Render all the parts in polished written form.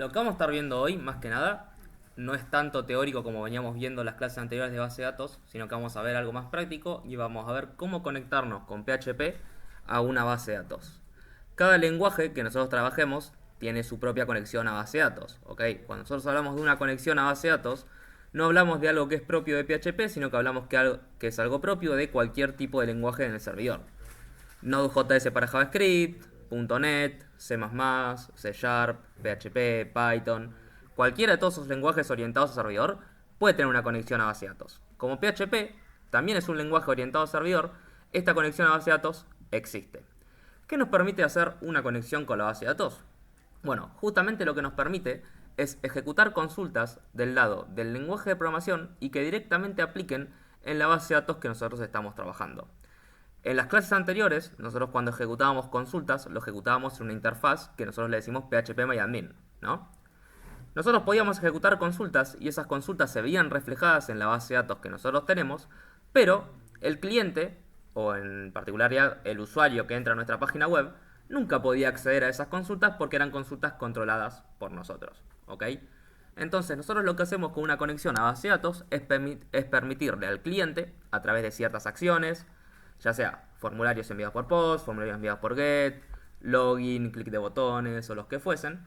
Lo que vamos a estar viendo hoy, más que nada, no es tanto teórico como veníamos viendo en las clases anteriores de base de datos, sino que vamos a ver algo más práctico y vamos a ver cómo conectarnos con PHP a una base de datos. Cada lenguaje que nosotros trabajemos tiene su propia conexión a base de datos, ¿ok? Cuando nosotros hablamos de una conexión a base de datos, no hablamos de algo que es propio de PHP, sino que hablamos que es algo propio de cualquier tipo de lenguaje en el servidor. Node.js para JavaScript, .NET, C++, C Sharp, PHP, Python. Cualquiera de todos esos lenguajes orientados a servidor puede tener una conexión a base de datos. Como PHP también es un lenguaje orientado a servidor, esta conexión a base de datos existe. ¿Qué nos permite hacer una conexión con la base de datos? Bueno, justamente lo que nos permite es ejecutar consultas del lado del lenguaje de programación y que directamente apliquen en la base de datos que nosotros estamos trabajando. En las clases anteriores, nosotros cuando ejecutábamos consultas, lo ejecutábamos en una interfaz que nosotros le decimos phpMyAdmin, ¿no? Nosotros podíamos ejecutar consultas y esas consultas se veían reflejadas en la base de datos que nosotros tenemos, pero el cliente, o en particular el usuario que entra a nuestra página web, nunca podía acceder a esas consultas porque eran consultas controladas por nosotros, ¿ok? Entonces nosotros lo que hacemos con una conexión a base de datos es permitirle al cliente, a través de ciertas acciones, ya sea formularios enviados por post, formularios enviados por get, login, clic de botones o los que fuesen,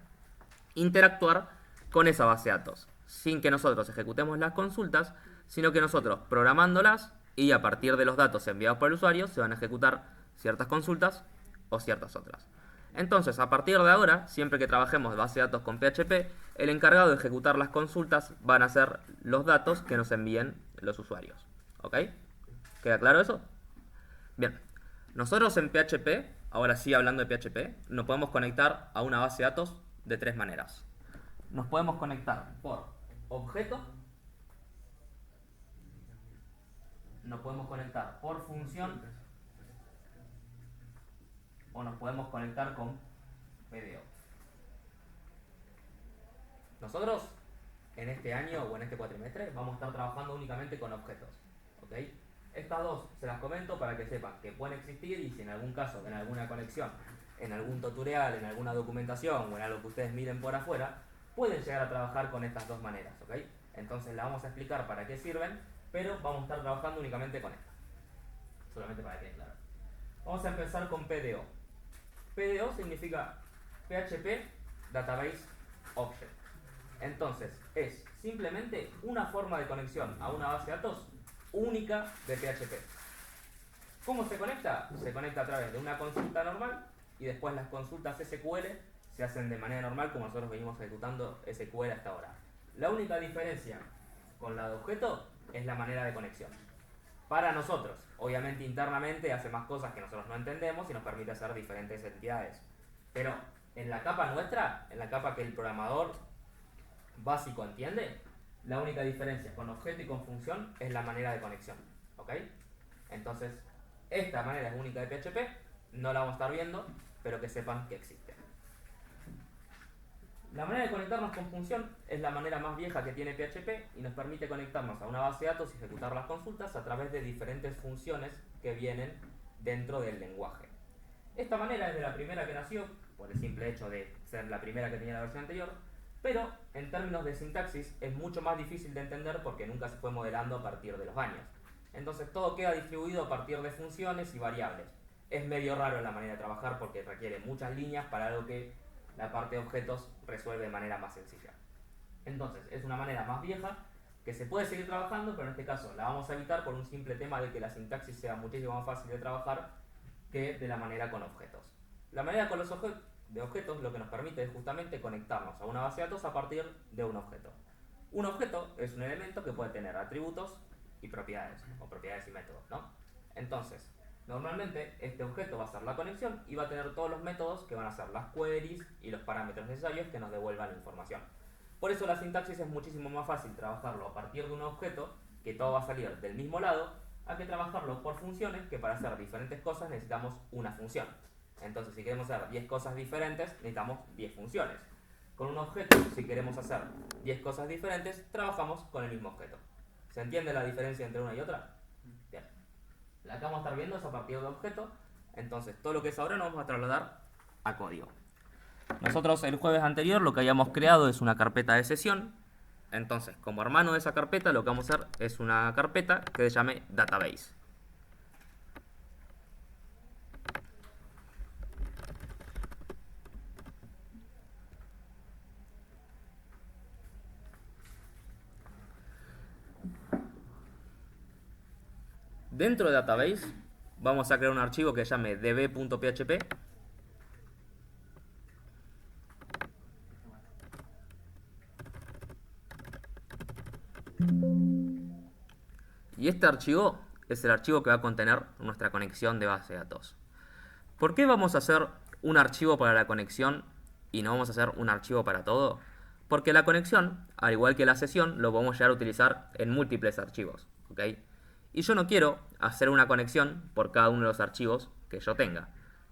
interactuar con esa base de datos, sin que nosotros ejecutemos las consultas, sino que nosotros programándolas y a partir de los datos enviados por el usuario se van a ejecutar ciertas consultas o ciertas otras. Entonces, a partir de ahora, siempre que trabajemos base de datos con PHP, el encargado de ejecutar las consultas van a ser los datos que nos envíen los usuarios. ¿Ok? ¿Queda claro eso? Bien, nosotros en PHP, ahora sí hablando de PHP, nos podemos conectar a una base de datos de tres maneras. Nos podemos conectar por objeto, nos podemos conectar por función o nos podemos conectar con PDO. Nosotros en este año o en este cuatrimestre vamos a estar trabajando únicamente con objetos. ¿Ok? Estas dos se las comento para que sepan que pueden existir y si en algún caso, en alguna conexión, en algún tutorial, en alguna documentación o en algo que ustedes miren por afuera, pueden llegar a trabajar con estas dos maneras. ¿Ok? Entonces la vamos a explicar para qué sirven, pero vamos a estar trabajando únicamente con esta. Solamente para que quede claro. Vamos a empezar con PDO. PDO significa PHP Database Object. Entonces, es simplemente una forma de conexión a una base de datos única de PHP. ¿Cómo se conecta? Se conecta a través de una consulta normal y después las consultas SQL se hacen de manera normal como nosotros venimos ejecutando SQL hasta ahora. La única diferencia con la de objeto es la manera de conexión. Para nosotros, obviamente internamente hace más cosas que nosotros no entendemos y nos permite hacer diferentes entidades. Pero en la capa nuestra, en la capa que el programador básico entiende, la única diferencia con objeto y con función es la manera de conexión. ¿Ok? Entonces, esta manera es única de PHP, no la vamos a estar viendo, pero que sepan que existe. La manera de conectarnos con función es la manera más vieja que tiene PHP y nos permite conectarnos a una base de datos y ejecutar las consultas a través de diferentes funciones que vienen dentro del lenguaje. Esta manera es de la primera que nació, por el simple hecho de ser la primera que tenía la versión anterior, pero en términos de sintaxis es mucho más difícil de entender porque nunca se fue modelando a partir de los años. Entonces todo queda distribuido a partir de funciones y variables. Es medio raro la manera de trabajar porque requiere muchas líneas para algo que la parte de objetos resuelve de manera más sencilla. Entonces es una manera más vieja que se puede seguir trabajando, pero en este caso la vamos a evitar por un simple tema de que la sintaxis sea muchísimo más fácil de trabajar que de la manera con objetos. La manera con los objetos lo que nos permite es justamente conectarnos a una base de datos a partir de un objeto. Un objeto es un elemento que puede tener atributos y propiedades, o propiedades y métodos, ¿no? Entonces, normalmente este objeto va a ser la conexión y va a tener todos los métodos que van a ser las queries y los parámetros necesarios que nos devuelvan la información. Por eso la sintaxis es muchísimo más fácil trabajarlo a partir de un objeto, que todo va a salir del mismo lado, a que trabajarlo por funciones, que para hacer diferentes cosas necesitamos una función. Entonces, si queremos hacer 10 cosas diferentes, necesitamos 10 funciones. Con un objeto, si queremos hacer 10 cosas diferentes, trabajamos con el mismo objeto. ¿Se entiende la diferencia entre una y otra? Bien. La que vamos a estar viendo es a partir de objeto. Entonces, todo lo que es ahora nos vamos a trasladar a código. Nosotros el jueves anterior lo que habíamos creado es una carpeta de sesión. Entonces, como hermano de esa carpeta, lo que vamos a hacer es una carpeta que se llame database. Dentro de database vamos a crear un archivo que se llame db.php. Y este archivo es el archivo que va a contener nuestra conexión de base de datos. ¿Por qué vamos a hacer un archivo para la conexión y no vamos a hacer un archivo para todo? Porque la conexión, al igual que la sesión, lo podemos llegar a utilizar en múltiples archivos, ¿ok? Y yo no quiero hacer una conexión por cada uno de los archivos que yo tenga.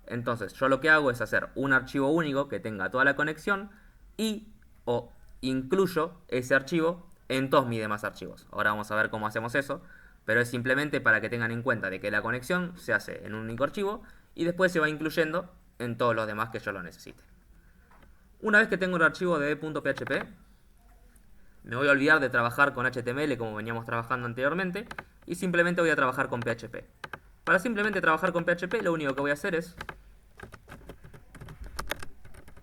Entonces, yo lo que hago es hacer un archivo único que tenga toda la conexión y o incluyo ese archivo en todos mis demás archivos. Ahora vamos a ver cómo hacemos eso, pero es simplemente para que tengan en cuenta de que la conexión se hace en un único archivo y después se va incluyendo en todos los demás que yo lo necesite. Una vez que tengo el archivo de d.php, me voy a olvidar de trabajar con HTML como veníamos trabajando anteriormente y simplemente voy a trabajar con PHP. Para simplemente trabajar con PHP, lo único que voy a hacer es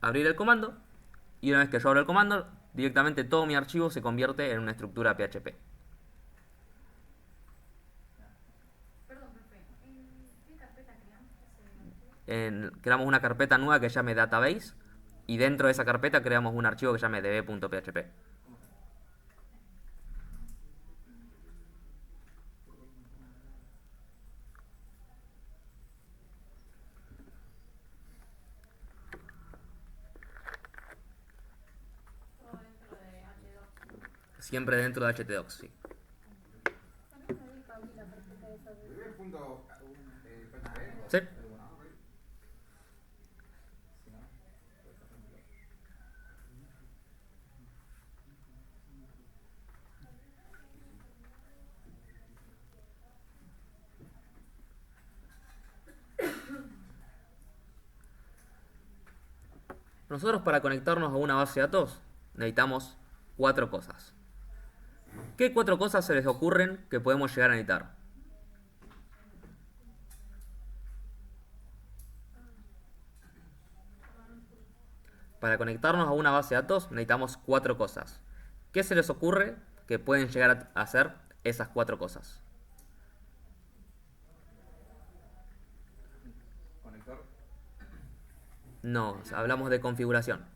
abrir el comando y una vez que yo abro el comando, directamente todo mi archivo se convierte en una estructura PHP. Perdón, profe, ¿qué carpeta creamos? Creamos una carpeta nueva que se llame database y dentro de esa carpeta creamos un archivo que se llame db.php. Todo dentro de H2. Siempre dentro de htdocs, sí. También me dedico a abrir la carpeta de esa de- ¿Sí? Nosotros para conectarnos a una base de datos necesitamos 4 cosas. ¿Qué 4 cosas se les ocurren que podemos llegar a necesitar? Para conectarnos a una base de datos necesitamos 4 cosas. ¿Qué se les ocurre que pueden llegar a hacer esas 4 cosas? Conector. No, hablamos de configuración.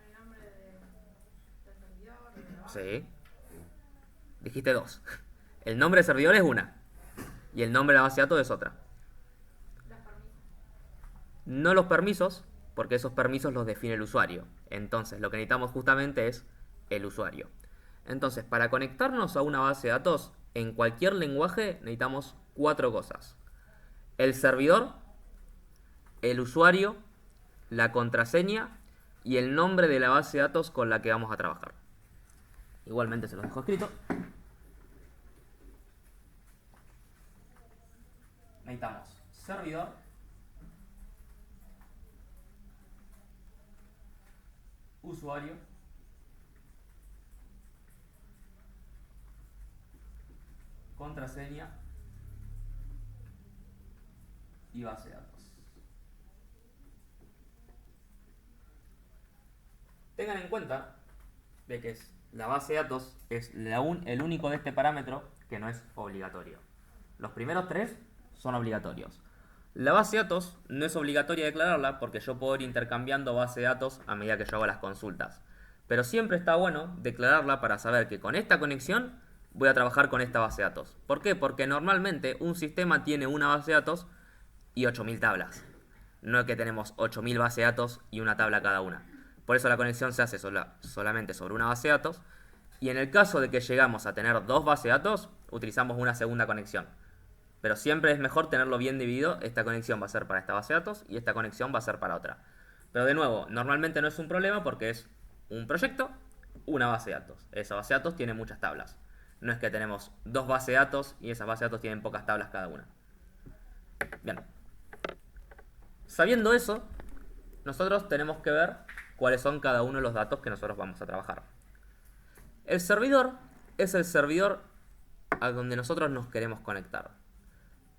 el nombre del servidor, de la Sí. Dijiste 2. El nombre de servidor es una. Y el nombre de la base de datos es otra. las permisas. No los permisos, porque esos permisos los define el usuario. Entonces, lo que necesitamos justamente es el usuario. Entonces, para conectarnos a una base de datos, en cualquier lenguaje necesitamos 4 cosas. El servidor, el usuario, la contraseña y el nombre de la base de datos con la que vamos a trabajar. Igualmente se los dejo escrito. Necesitamos servidor, usuario, contraseña y base de datos. Tengan en cuenta de que la base de datos es el único de este parámetro que no es obligatorio. Los primeros 3 son obligatorios. La base de datos no es obligatoria declararla porque yo puedo ir intercambiando base de datos a medida que yo hago las consultas. Pero siempre está bueno declararla para saber que con esta conexión voy a trabajar con esta base de datos. ¿Por qué? Porque normalmente un sistema tiene una base de datos y 8000 tablas. No es que tenemos 8000 bases de datos y una tabla cada una. Por eso la conexión se hace solamente sobre una base de datos. Y en el caso de que llegamos a tener 2 bases de datos, utilizamos una segunda conexión. Pero siempre es mejor tenerlo bien dividido. Esta conexión va a ser para esta base de datos y esta conexión va a ser para otra. Pero de nuevo, normalmente no es un problema porque es un proyecto, una base de datos. Esa base de datos tiene muchas tablas. No es que tenemos 2 bases de datos y esas bases de datos tienen pocas tablas cada una. Bien. Sabiendo eso, nosotros tenemos que ver cuáles son cada uno de los datos que nosotros vamos a trabajar. El servidor es el servidor a donde nosotros nos queremos conectar.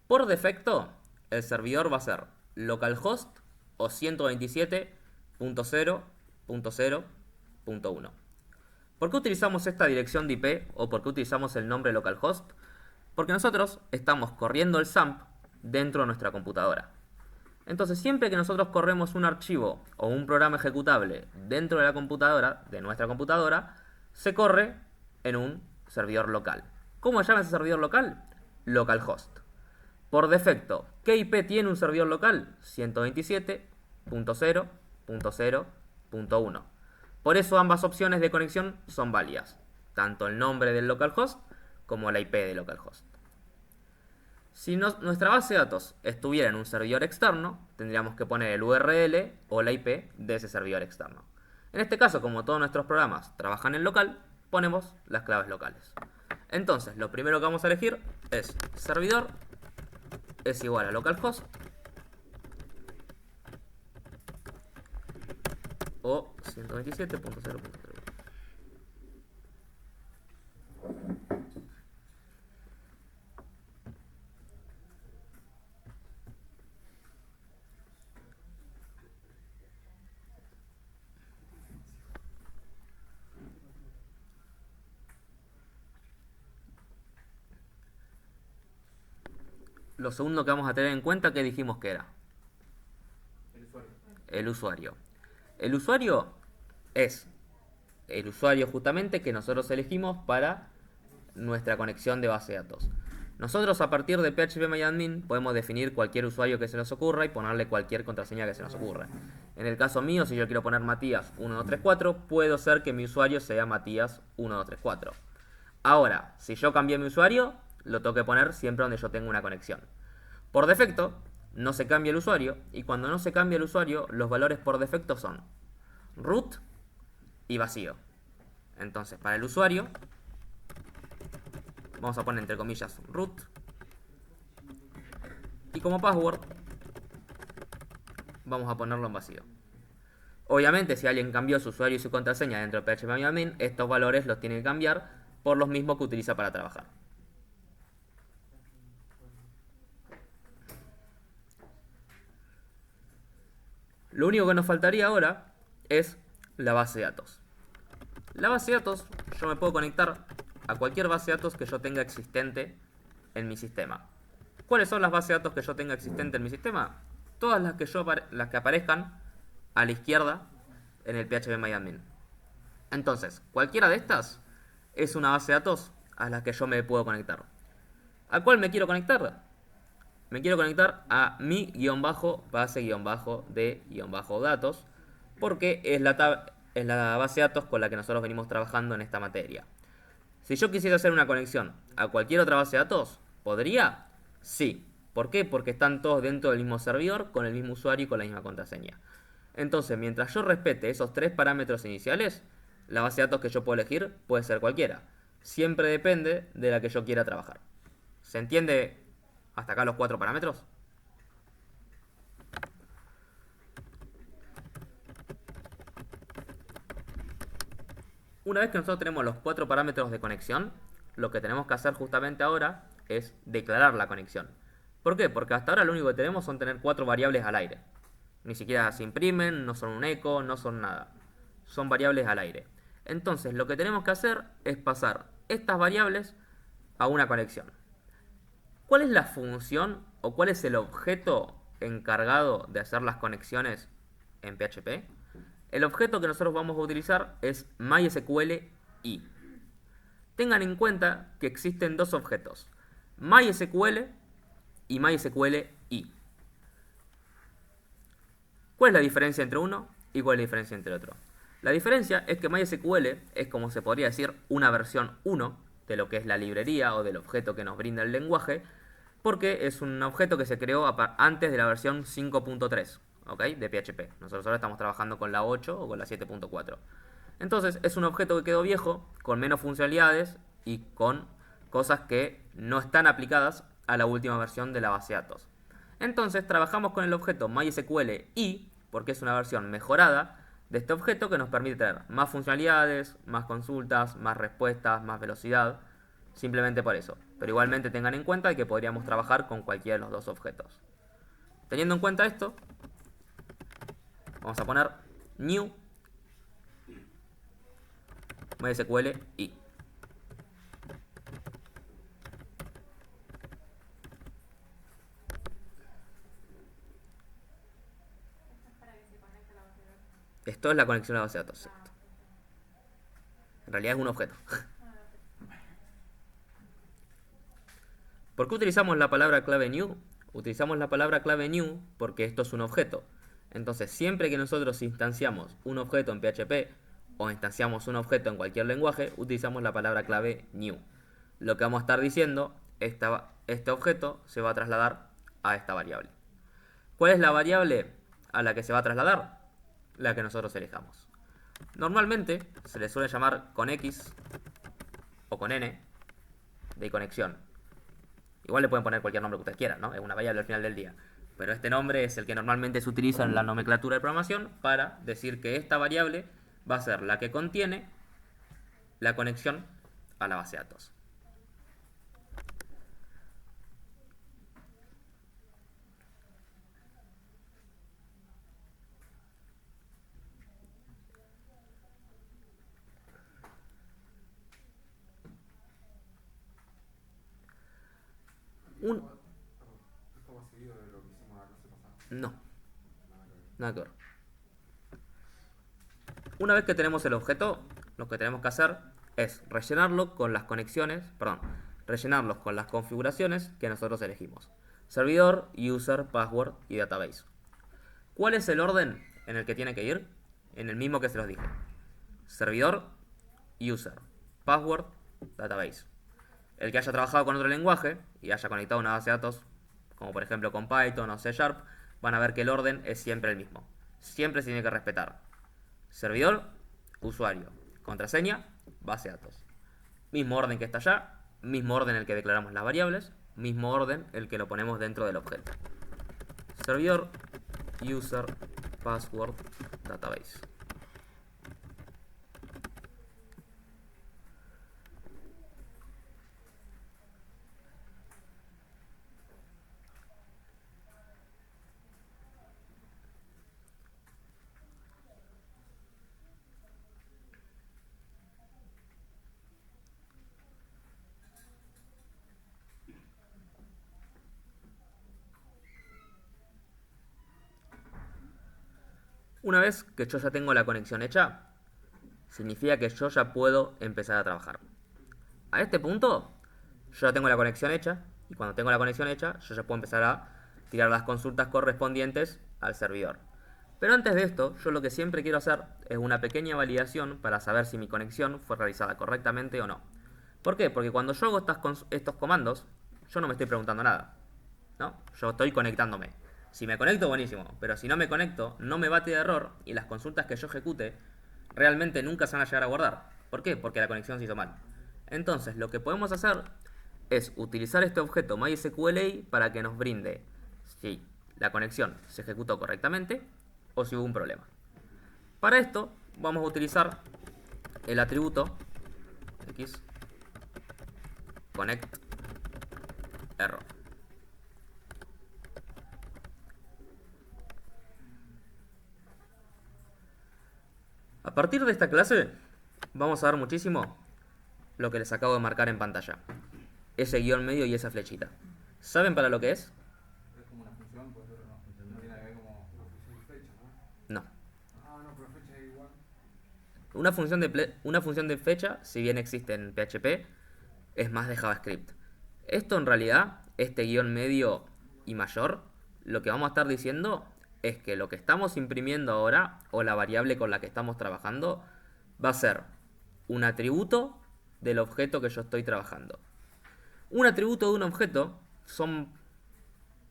Por defecto, el servidor va a ser localhost o 127.0.0.1. ¿Por qué utilizamos esta dirección de IP o por qué utilizamos el nombre localhost? Porque nosotros estamos corriendo el SAMP dentro de nuestra computadora. Entonces, siempre que nosotros corremos un archivo o un programa ejecutable dentro de la computadora, de nuestra computadora, se corre en un servidor local. ¿Cómo se llama ese servidor local? Localhost. Por defecto, ¿qué IP tiene un servidor local? 127.0.0.1. Por eso ambas opciones de conexión son válidas, tanto el nombre del localhost como la IP de localhost. Si nuestra base de datos estuviera en un servidor externo, tendríamos que poner el URL o la IP de ese servidor externo. En este caso, como todos nuestros programas trabajan en local, ponemos las claves locales. Entonces, lo primero que vamos a elegir es servidor es igual a localhost o 127.0.0. Lo segundo que vamos a tener en cuenta, ¿qué dijimos que era? El usuario. El usuario es el usuario justamente que nosotros elegimos para nuestra conexión de base de datos. Nosotros a partir de phpMyAdmin podemos definir cualquier usuario que se nos ocurra y ponerle cualquier contraseña que se nos ocurra. En el caso mío, si yo quiero poner Matías1234, puedo ser que mi usuario sea Matías1234. Ahora, si yo cambié mi usuario, lo tengo que poner siempre donde yo tenga una conexión. Por defecto, no se cambia el usuario, y cuando no se cambia el usuario, los valores por defecto son root y vacío. Entonces, para el usuario, vamos a poner entre comillas root, y como password, vamos a ponerlo en vacío. Obviamente, si alguien cambió su usuario y su contraseña dentro de phpMyAdmin, estos valores los tiene que cambiar por los mismos que utiliza para trabajar. Lo único que nos faltaría ahora es la base de datos. La base de datos, yo me puedo conectar a cualquier base de datos que yo tenga existente en mi sistema. ¿Cuáles son las bases de datos que yo tenga existente en mi sistema? Todas las que aparezcan a la izquierda en el phpMyAdmin. Entonces, cualquiera de estas es una base de datos a la que yo me puedo conectar. ¿A cuál me quiero conectar? Me quiero conectar a mi base-de-datos porque es la base de datos con la que nosotros venimos trabajando en esta materia. Si yo quisiera hacer una conexión a cualquier otra base de datos, ¿podría? Sí. ¿Por qué? Porque están todos dentro del mismo servidor, con el mismo usuario y con la misma contraseña. Entonces, mientras yo respete esos tres parámetros iniciales, la base de datos que yo puedo elegir puede ser cualquiera. Siempre depende de la que yo quiera trabajar. ¿Se entiende hasta acá los 4 parámetros? Una vez que nosotros tenemos los 4 parámetros de conexión, lo que tenemos que hacer justamente ahora es declarar la conexión. ¿Por qué? Porque hasta ahora lo único que tenemos son tener 4 variables al aire. Ni siquiera se imprimen, no son un eco, no son nada. Son variables al aire. Entonces lo que tenemos que hacer es pasar estas variables a una conexión. ¿Cuál es la función o cuál es el objeto encargado de hacer las conexiones en PHP? El objeto que nosotros vamos a utilizar es MySQLi. Tengan en cuenta que existen dos objetos, MySQL y MySQLi. ¿Cuál es la diferencia entre uno y cuál es la diferencia entre otro? La diferencia es que MySQL es, como se podría decir, una versión 1 de lo que es la librería o del objeto que nos brinda el lenguaje, porque es un objeto que se creó antes de la versión 5.3, ¿ok? De PHP. Nosotros ahora estamos trabajando con la 8 o con la 7.4. Entonces es un objeto que quedó viejo, con menos funcionalidades y con cosas que no están aplicadas a la última versión de la base de datos. Entonces trabajamos con el objeto MySQLi porque es una versión mejorada de este objeto que nos permite tener más funcionalidades, más consultas, más respuestas, más velocidad, simplemente por eso. Pero igualmente tengan en cuenta que podríamos trabajar con cualquiera de los dos objetos. Teniendo en cuenta esto, vamos a poner new MySQL y esto es la conexión a la base de datos. ¿Cierto? En realidad es un objeto. ¿Por qué utilizamos la palabra clave new? Utilizamos la palabra clave new porque esto es un objeto. Entonces, siempre que nosotros instanciamos un objeto en PHP o instanciamos un objeto en cualquier lenguaje, utilizamos la palabra clave new. Lo que vamos a estar diciendo, este objeto se va a trasladar a esta variable. ¿Cuál es la variable a la que se va a trasladar? La que nosotros elijamos. Normalmente se le suele llamar con X o con N de conexión. Igual le pueden poner cualquier nombre que ustedes quieran, ¿no? Es una variable al final del día. Pero este nombre es el que normalmente se utiliza en la nomenclatura de programación para decir que esta variable va a ser la que contiene la conexión a la base de datos. Esto va seguido de lo que hicimos la clase pasada. No, nada que ver. Una vez que tenemos el objeto, lo que tenemos que hacer es rellenarlo con las rellenarlos con las configuraciones que nosotros elegimos. Servidor, user, password y database. ¿Cuál es el orden en el que tiene que ir? En el mismo que se los dije. Servidor, user, password, database. El que haya trabajado con otro lenguaje y haya conectado una base de datos, como por ejemplo con Python o C#, van a ver que el orden es siempre el mismo. Siempre se tiene que respetar. Servidor, usuario, contraseña, base de datos. Mismo orden que está allá, mismo orden en el que declaramos las variables, mismo orden el que lo ponemos dentro del objeto. Servidor, user, password, database. Una vez que yo ya tengo la conexión hecha, significa que yo ya puedo empezar a trabajar. A este punto, yo ya tengo la conexión hecha, y cuando tengo la conexión hecha, yo ya puedo empezar a tirar las consultas correspondientes al servidor. Pero antes de esto, yo lo que siempre quiero hacer es una pequeña validación para saber si mi conexión fue realizada correctamente o no. ¿Por qué? Porque cuando yo hago estos comandos, yo no me estoy preguntando nada, ¿no? Yo estoy conectándome. Si me conecto, buenísimo, pero si no me conecto, no me bate de error y las consultas que yo ejecute realmente nunca se van a llegar a guardar. ¿Por qué? Porque la conexión se hizo mal. Entonces, lo que podemos hacer es utilizar este objeto MySQL para que nos brinde si la conexión se ejecutó correctamente o si hubo un problema. Para esto, vamos a utilizar el atributo x connect error. A partir de esta clase vamos a ver muchísimo lo que les acabo de marcar en pantalla. Ese guión medio y esa flechita. ¿Saben para lo que es? Es como una función, pues, pero no tiene que ver como una función de fecha, ¿no? No. Ah, no, pero fecha es igual. Una función de fecha, si bien existe en PHP, es más de JavaScript. Esto en realidad, este guión medio y mayor, lo que vamos a estar diciendo es que lo que estamos imprimiendo ahora, o la variable con la que estamos trabajando, va a ser un atributo del objeto que yo estoy trabajando. Un atributo de un objeto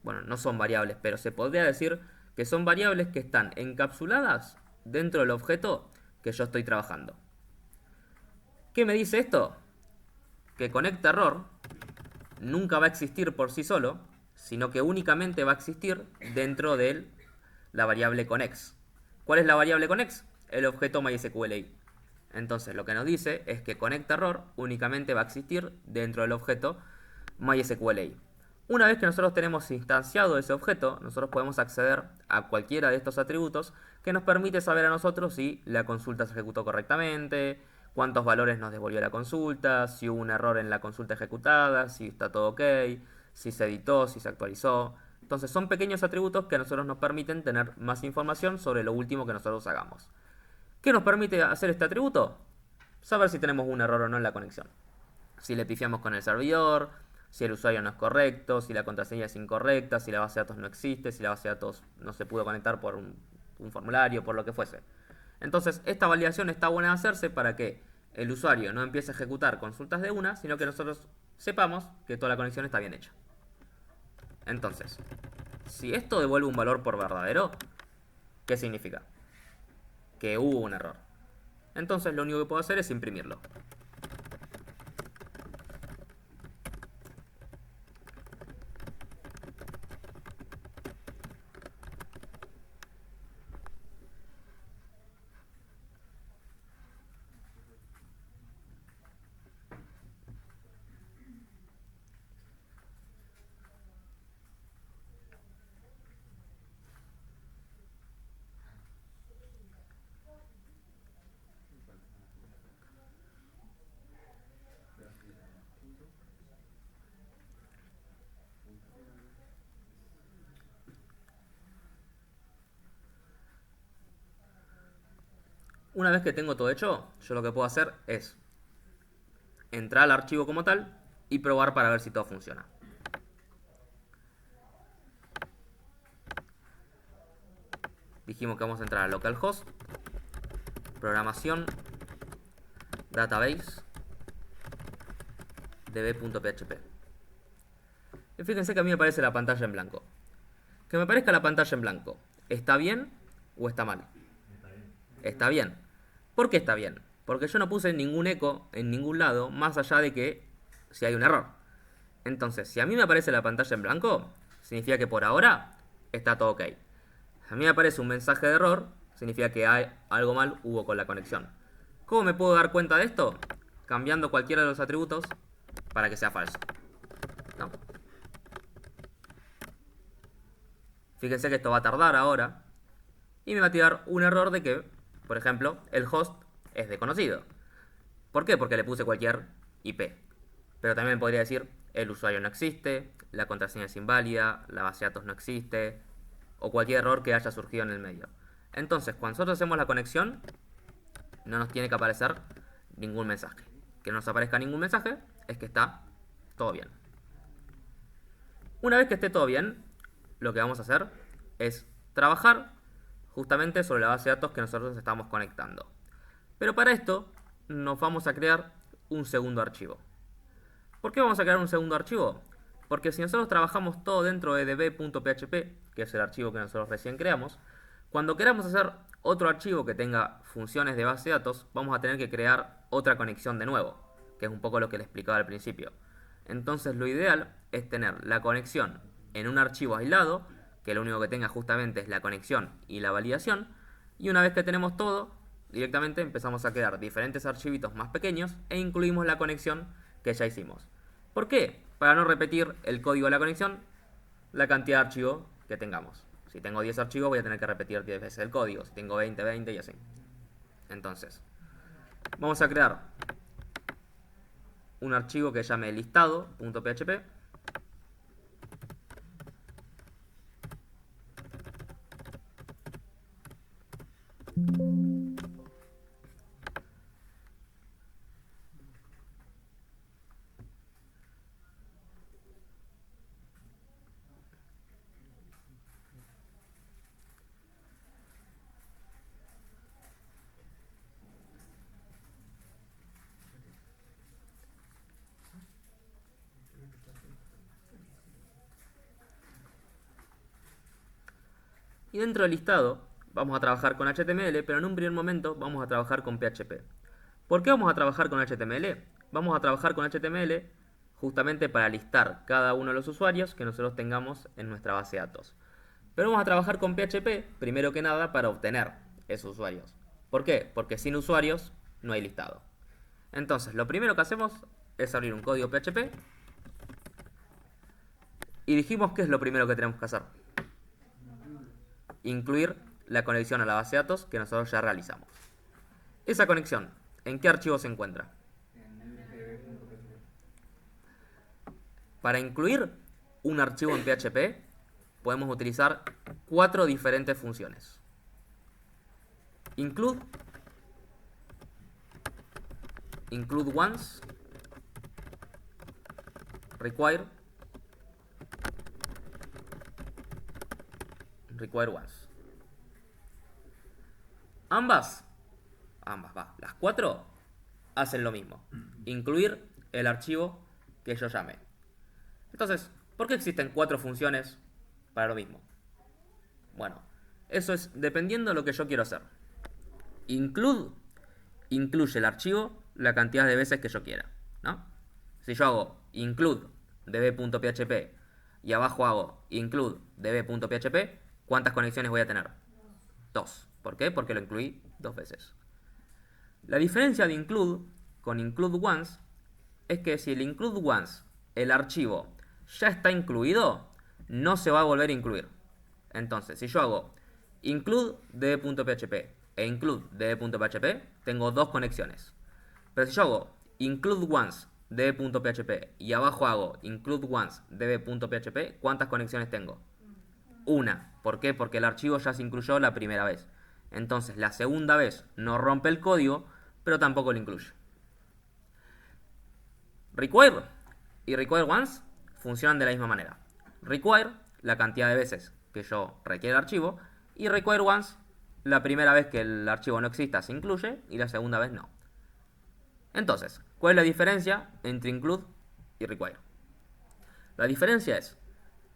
no son variables, pero se podría decir que son variables que están encapsuladas dentro del objeto que yo estoy trabajando. ¿Qué me dice esto? Que connect error nunca va a existir por sí solo, sino que únicamente va a existir dentro de la variable connex. ¿Cuál es la variable connex? el objeto MySQLi. Entonces lo que nos dice es que ConnectError únicamente va a existir dentro del objeto MySQLi. Una vez que nosotros tenemos instanciado ese objeto, nosotros podemos acceder a cualquiera de estos atributos que nos permite saber a nosotros si la consulta se ejecutó correctamente, cuántos valores nos devolvió la consulta, si hubo un error en la consulta ejecutada, si está todo ok, si se editó, si se actualizó. Entonces son pequeños atributos que a nosotros nos permiten tener más información sobre lo último que nosotros hagamos. ¿Qué nos permite hacer este atributo? Saber si tenemos un error o no en la conexión. Si le pifiamos con el servidor, si el usuario no es correcto, si la contraseña es incorrecta, si la base de datos no existe, si la base de datos no se pudo conectar por un formulario, por lo que fuese. Entonces, esta validación está buena de hacerse para que el usuario no empiece a ejecutar consultas de una, sino que nosotros sepamos que toda la conexión está bien hecha. Entonces, si esto devuelve un valor por verdadero, ¿qué significa? Que hubo un error. Entonces, lo único que puedo hacer es imprimirlo. Una vez que tengo todo hecho, yo lo que puedo hacer es entrar al archivo como tal y probar para ver si todo funciona. Dijimos que vamos a entrar a localhost, programación, database, db.php. Y fíjense que a mí me aparece la pantalla en blanco. Que me parezca la pantalla en blanco, ¿está bien o está mal? Está bien. ¿Por qué está bien? Porque yo no puse ningún eco en ningún lado, más allá de que si hay un error. Entonces, si a mí me aparece la pantalla en blanco, significa que por ahora está todo ok. Si a mí me aparece un mensaje de error, significa que hay algo mal hubo con la conexión. ¿Cómo me puedo dar cuenta de esto? Cambiando cualquiera de los atributos para que sea falso. ¿No? Fíjense que esto va a tardar ahora. Y me va a tirar un error de que, por ejemplo, el host es desconocido. ¿Por qué? Porque le puse cualquier IP. Pero también podría decir, el usuario no existe, la contraseña es inválida, la base de datos no existe, o cualquier error que haya surgido en el medio. Entonces, cuando nosotros hacemos la conexión, no nos tiene que aparecer ningún mensaje. Que no nos aparezca ningún mensaje es que está todo bien. Una vez que esté todo bien, lo que vamos a hacer es trabajar justamente sobre la base de datos que nosotros estamos conectando. Pero para esto nos vamos a crear un segundo archivo. ¿Por qué vamos a crear un segundo archivo? Porque si nosotros trabajamos todo dentro de db.php, que es el archivo que nosotros recién creamos, cuando queramos hacer otro archivo que tenga funciones de base de datos, vamos a tener que crear otra conexión de nuevo, que es un poco lo que le explicaba al principio. Entonces lo ideal es tener la conexión en un archivo aislado, que lo único que tenga justamente es la conexión y la validación, y una vez que tenemos todo, directamente empezamos a crear diferentes archivitos más pequeños e incluimos la conexión que ya hicimos. ¿Por qué? Para no repetir el código de la conexión, la cantidad de archivos que tengamos. Si tengo 10 archivos voy a tener que repetir 10 veces el código, si tengo 20, 20 y así. Entonces, vamos a crear un archivo que llame listado.php. Y dentro del listado vamos a trabajar con HTML, pero en un primer momento vamos a trabajar con PHP. ¿Por qué vamos a trabajar con HTML? Vamos a trabajar con HTML justamente para listar cada uno de los usuarios que nosotros tengamos en nuestra base de datos. Pero vamos a trabajar con PHP, primero que nada, para obtener esos usuarios. ¿Por qué? Porque sin usuarios no hay listado. Entonces, lo primero que hacemos es abrir un código PHP. Y dijimos que es lo primero que tenemos que hacer. Incluir la conexión a la base de datos que nosotros ya realizamos. Esa conexión, ¿en qué archivo se encuentra? En lgb.php. Para incluir un archivo en PHP, podemos utilizar 4 diferentes funciones. Include once, require once. Las 4 hacen lo mismo. Incluir el archivo que yo llame. Entonces, ¿por qué existen 4 funciones para lo mismo? Bueno, eso es dependiendo de lo que yo quiero hacer. Include incluye el archivo la cantidad de veces que yo quiera, ¿no? Si yo hago include db.php y abajo hago include db.php, ¿cuántas conexiones voy a tener? 2. ¿Por qué? Porque lo incluí 2 veces. La diferencia de include con include once es que si el include once, el archivo ya está incluido, no se va a volver a incluir. Entonces, si yo hago include db.php e include db.php, tengo 2 conexiones. Pero si yo hago include once db.php y abajo hago include once db.php, ¿cuántas conexiones tengo? Una. ¿Por qué? Porque el archivo ya se incluyó la primera vez. Entonces, la segunda vez no rompe el código, pero tampoco lo incluye. Require y require once funcionan de la misma manera. Require, la cantidad de veces que yo requiere el archivo, y require once, la primera vez que el archivo no exista se incluye y la segunda vez no. Entonces, ¿cuál es la diferencia entre include y require? La diferencia es,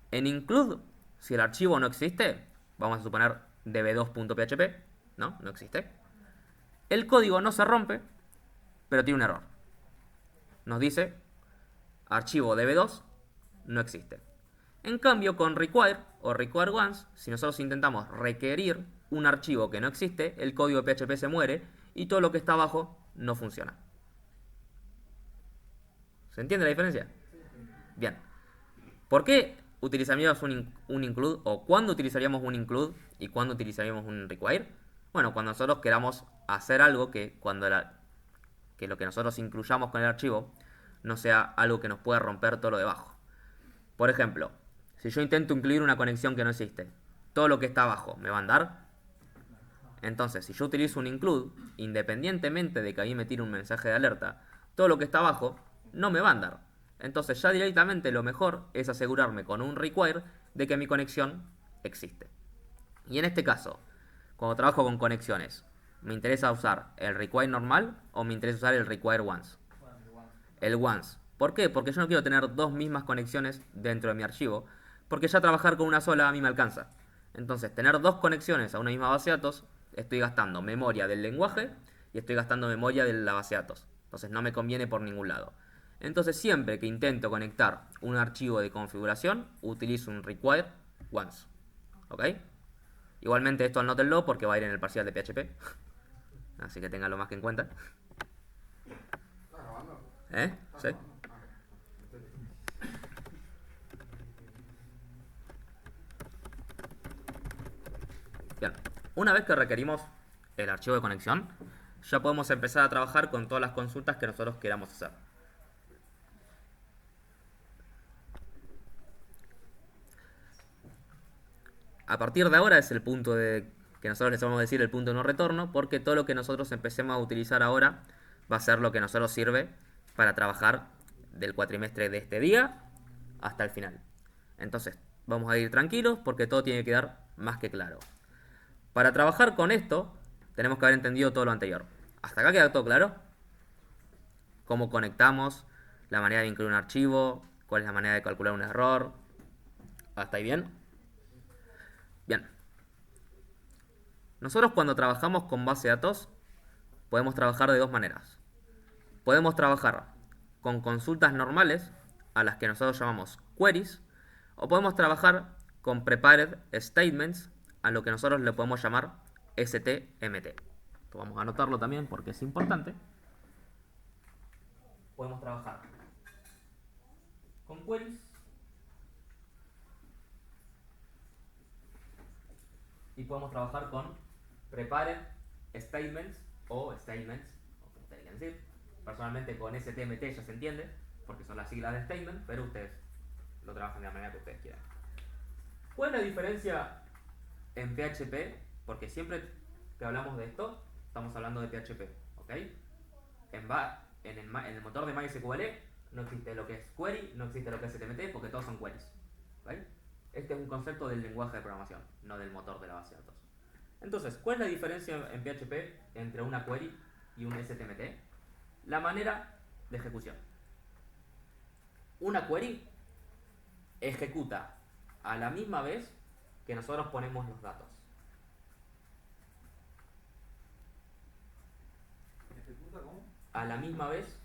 en include, si el archivo no existe, vamos a suponer db2.php, no existe, el código no se rompe, pero tiene un error. Nos dice, archivo db2 no existe. En cambio, con require o require once, si nosotros intentamos requerir un archivo que no existe, el código de PHP se muere y todo lo que está abajo no funciona. ¿Se entiende la diferencia? Bien. ¿Por qué utilizaríamos un include o cuándo utilizaríamos un include y cuándo utilizaríamos un require? Bueno, cuando nosotros queramos hacer algo que lo que nosotros incluyamos con el archivo no sea algo que nos pueda romper todo lo de abajo. Por ejemplo, si yo intento incluir una conexión que no existe, ¿todo lo que está abajo me va a andar? Entonces, si yo utilizo un include, independientemente de que a mí me tire un mensaje de alerta, todo lo que está abajo no me va a andar. Entonces, ya directamente lo mejor es asegurarme con un require de que mi conexión existe. Y en este caso, cuando trabajo con conexiones, ¿me interesa usar el require normal o me interesa usar el require once? El once. ¿Por qué? Porque yo no quiero tener 2 mismas conexiones dentro de mi archivo, porque ya trabajar con una sola a mí me alcanza. Entonces, tener 2 conexiones a una misma base de datos, estoy gastando memoria del lenguaje y estoy gastando memoria de la base de datos. Entonces, no me conviene por ningún lado. Entonces, siempre que intento conectar un archivo de configuración, utilizo un require once. ¿Ok? Igualmente, esto anótenlo porque va a ir en el parcial de PHP. Así que tenganlo más que en cuenta. ¿Estás grabando? ¿Eh? ¿Sí? Bien, una vez que requerimos el archivo de conexión, ya podemos empezar a trabajar con todas las consultas que nosotros queramos hacer. A partir de ahora es el punto que nosotros les vamos a decir el punto de no retorno, porque todo lo que nosotros empecemos a utilizar ahora va a ser lo que nosotros sirve para trabajar del cuatrimestre de este día hasta el final. Entonces, vamos a ir tranquilos porque todo tiene que quedar más que claro. Para trabajar con esto, tenemos que haber entendido todo lo anterior. ¿Hasta acá queda todo claro? ¿Cómo conectamos? La manera de incluir un archivo. ¿Cuál es la manera de calcular un error? ¿Hasta ahí bien? Bien. Nosotros cuando trabajamos con base de datos, podemos trabajar de 2 maneras. Podemos trabajar con consultas normales, a las que nosotros llamamos queries, o podemos trabajar con prepared statements, a lo que nosotros le podemos llamar STMT. esto vamos a anotarlo también porque es importante, podemos trabajar con queries y podemos trabajar con prepared statements o statements, o como ustedes quieran decir. Personalmente con STMT ya se entiende, porque son las siglas de statement, pero ustedes lo trabajan de la manera que ustedes quieran. ¿Cuál es la diferencia en PHP? Porque siempre que hablamos de esto, estamos hablando de PHP, ¿ok? En el motor de MySQL no existe lo que es query, no existe lo que es STMT, porque todos son queries, ¿ok? Este es un concepto del lenguaje de programación, no del motor de la base de datos. Entonces, ¿cuál es la diferencia en PHP entre una query y un STMT? La manera de ejecución. Una query ejecuta a la misma vez que nosotros ponemos los datos. ¿Ejecuta cómo? A la misma vez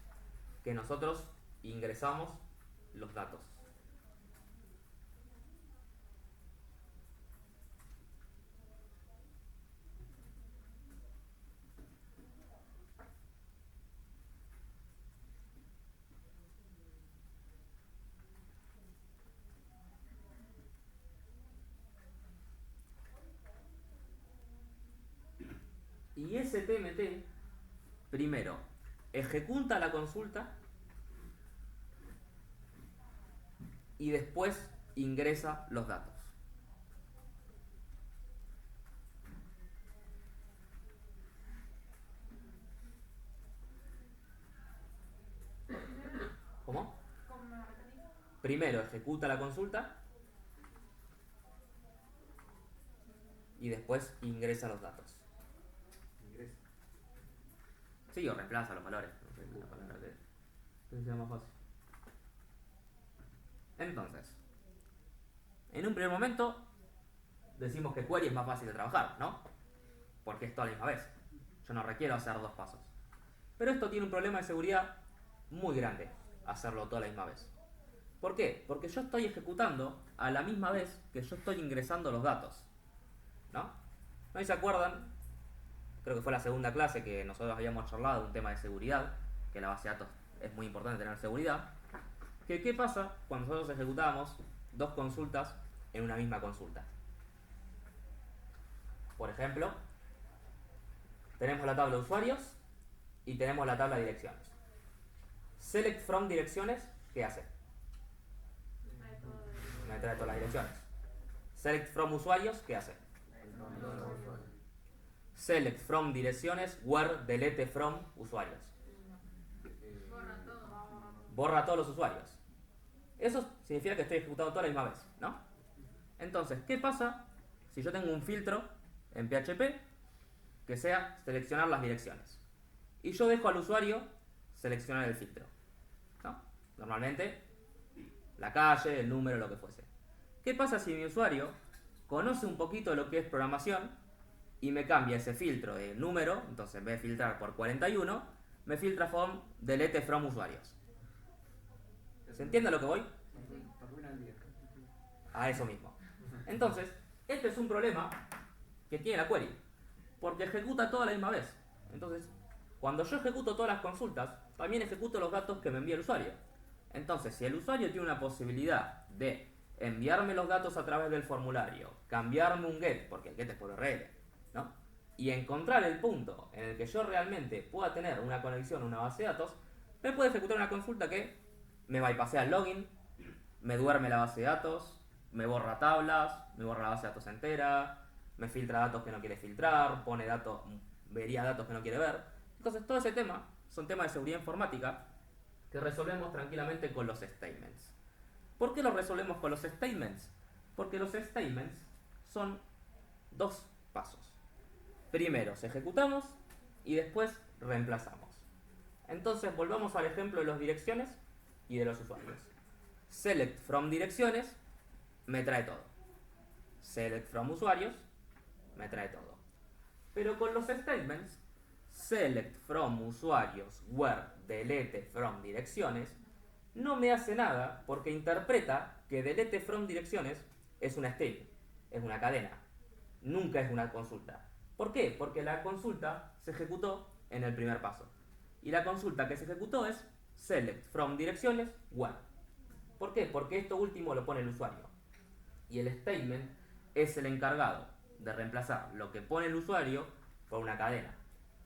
que nosotros ingresamos los datos. Y STMT, primero, ejecuta la consulta y después ingresa los datos. ¿Cómo? ¿Cómo me lo repetís? Primero ejecuta la consulta y después ingresa los datos. Ingresa. Sí, o reemplaza los valores. No sé, la palabra que sea más fácil. Entonces, en un primer momento decimos que query es más fácil de trabajar, ¿no? Porque es toda la misma vez. Yo no requiero hacer dos pasos. Pero esto tiene un problema de seguridad muy grande, hacerlo toda la misma vez. ¿Por qué? Porque yo estoy ejecutando a la misma vez que yo estoy ingresando los datos, ¿no? ¿No se acuerdan? Creo que fue la segunda clase que nosotros habíamos charlado de un tema de seguridad, que en la base de datos es muy importante tener seguridad. ¿Qué pasa cuando nosotros ejecutamos dos consultas en una misma consulta? Por ejemplo, tenemos la tabla de usuarios y tenemos la tabla de direcciones. Select from direcciones, ¿qué hace? Me trae todas las direcciones. Select from usuarios, ¿qué hace? Select from direcciones, where delete from usuarios. Borra a todos los usuarios. Eso significa que estoy ejecutando toda la misma vez, ¿no? Entonces, ¿qué pasa si yo tengo un filtro en PHP que sea seleccionar las direcciones? Y yo dejo al usuario seleccionar el filtro, ¿no? Normalmente, la calle, el número, lo que fuese. ¿Qué pasa si mi usuario conoce un poquito de lo que es programación y me cambia ese filtro de número? Entonces, en vez de filtrar por 41, me filtra from delete from usuarios. ¿Se entiende a lo que voy? Arruina el día. A eso mismo. Entonces, este es un problema que tiene la query, porque ejecuta toda la misma vez. Entonces, cuando yo ejecuto todas las consultas, también ejecuto los datos que me envía el usuario. Entonces, si el usuario tiene una posibilidad de enviarme los datos a través del formulario, cambiarme un get, porque el get es por URL, ¿no? Y encontrar el punto en el que yo realmente pueda tener una conexión a una base de datos, me puede ejecutar una consulta que me bypassea el login, me duerme la base de datos, me borra tablas, me borra la base de datos entera, me filtra datos que no quiere filtrar, pone datos, vería datos que no quiere ver. Entonces todo ese tema son temas de seguridad informática que resolvemos tranquilamente con los statements. ¿Por qué los resolvemos con los statements? Porque los statements son dos pasos. Primero ejecutamos y después reemplazamos. Entonces volvamos al ejemplo de las direcciones y de los usuarios. Select from direcciones me trae todo. Select from usuarios me trae todo. Pero con los statements, select from usuarios, where delete from direcciones, no me hace nada porque interpreta que delete from direcciones es una statement, es una cadena, nunca es una consulta. ¿Por qué? Porque la consulta se ejecutó en el primer paso. Y la consulta que se ejecutó es select from direcciones one. ¿Por qué? Porque esto último lo pone el usuario. Y el statement es el encargado de reemplazar lo que pone el usuario por una cadena.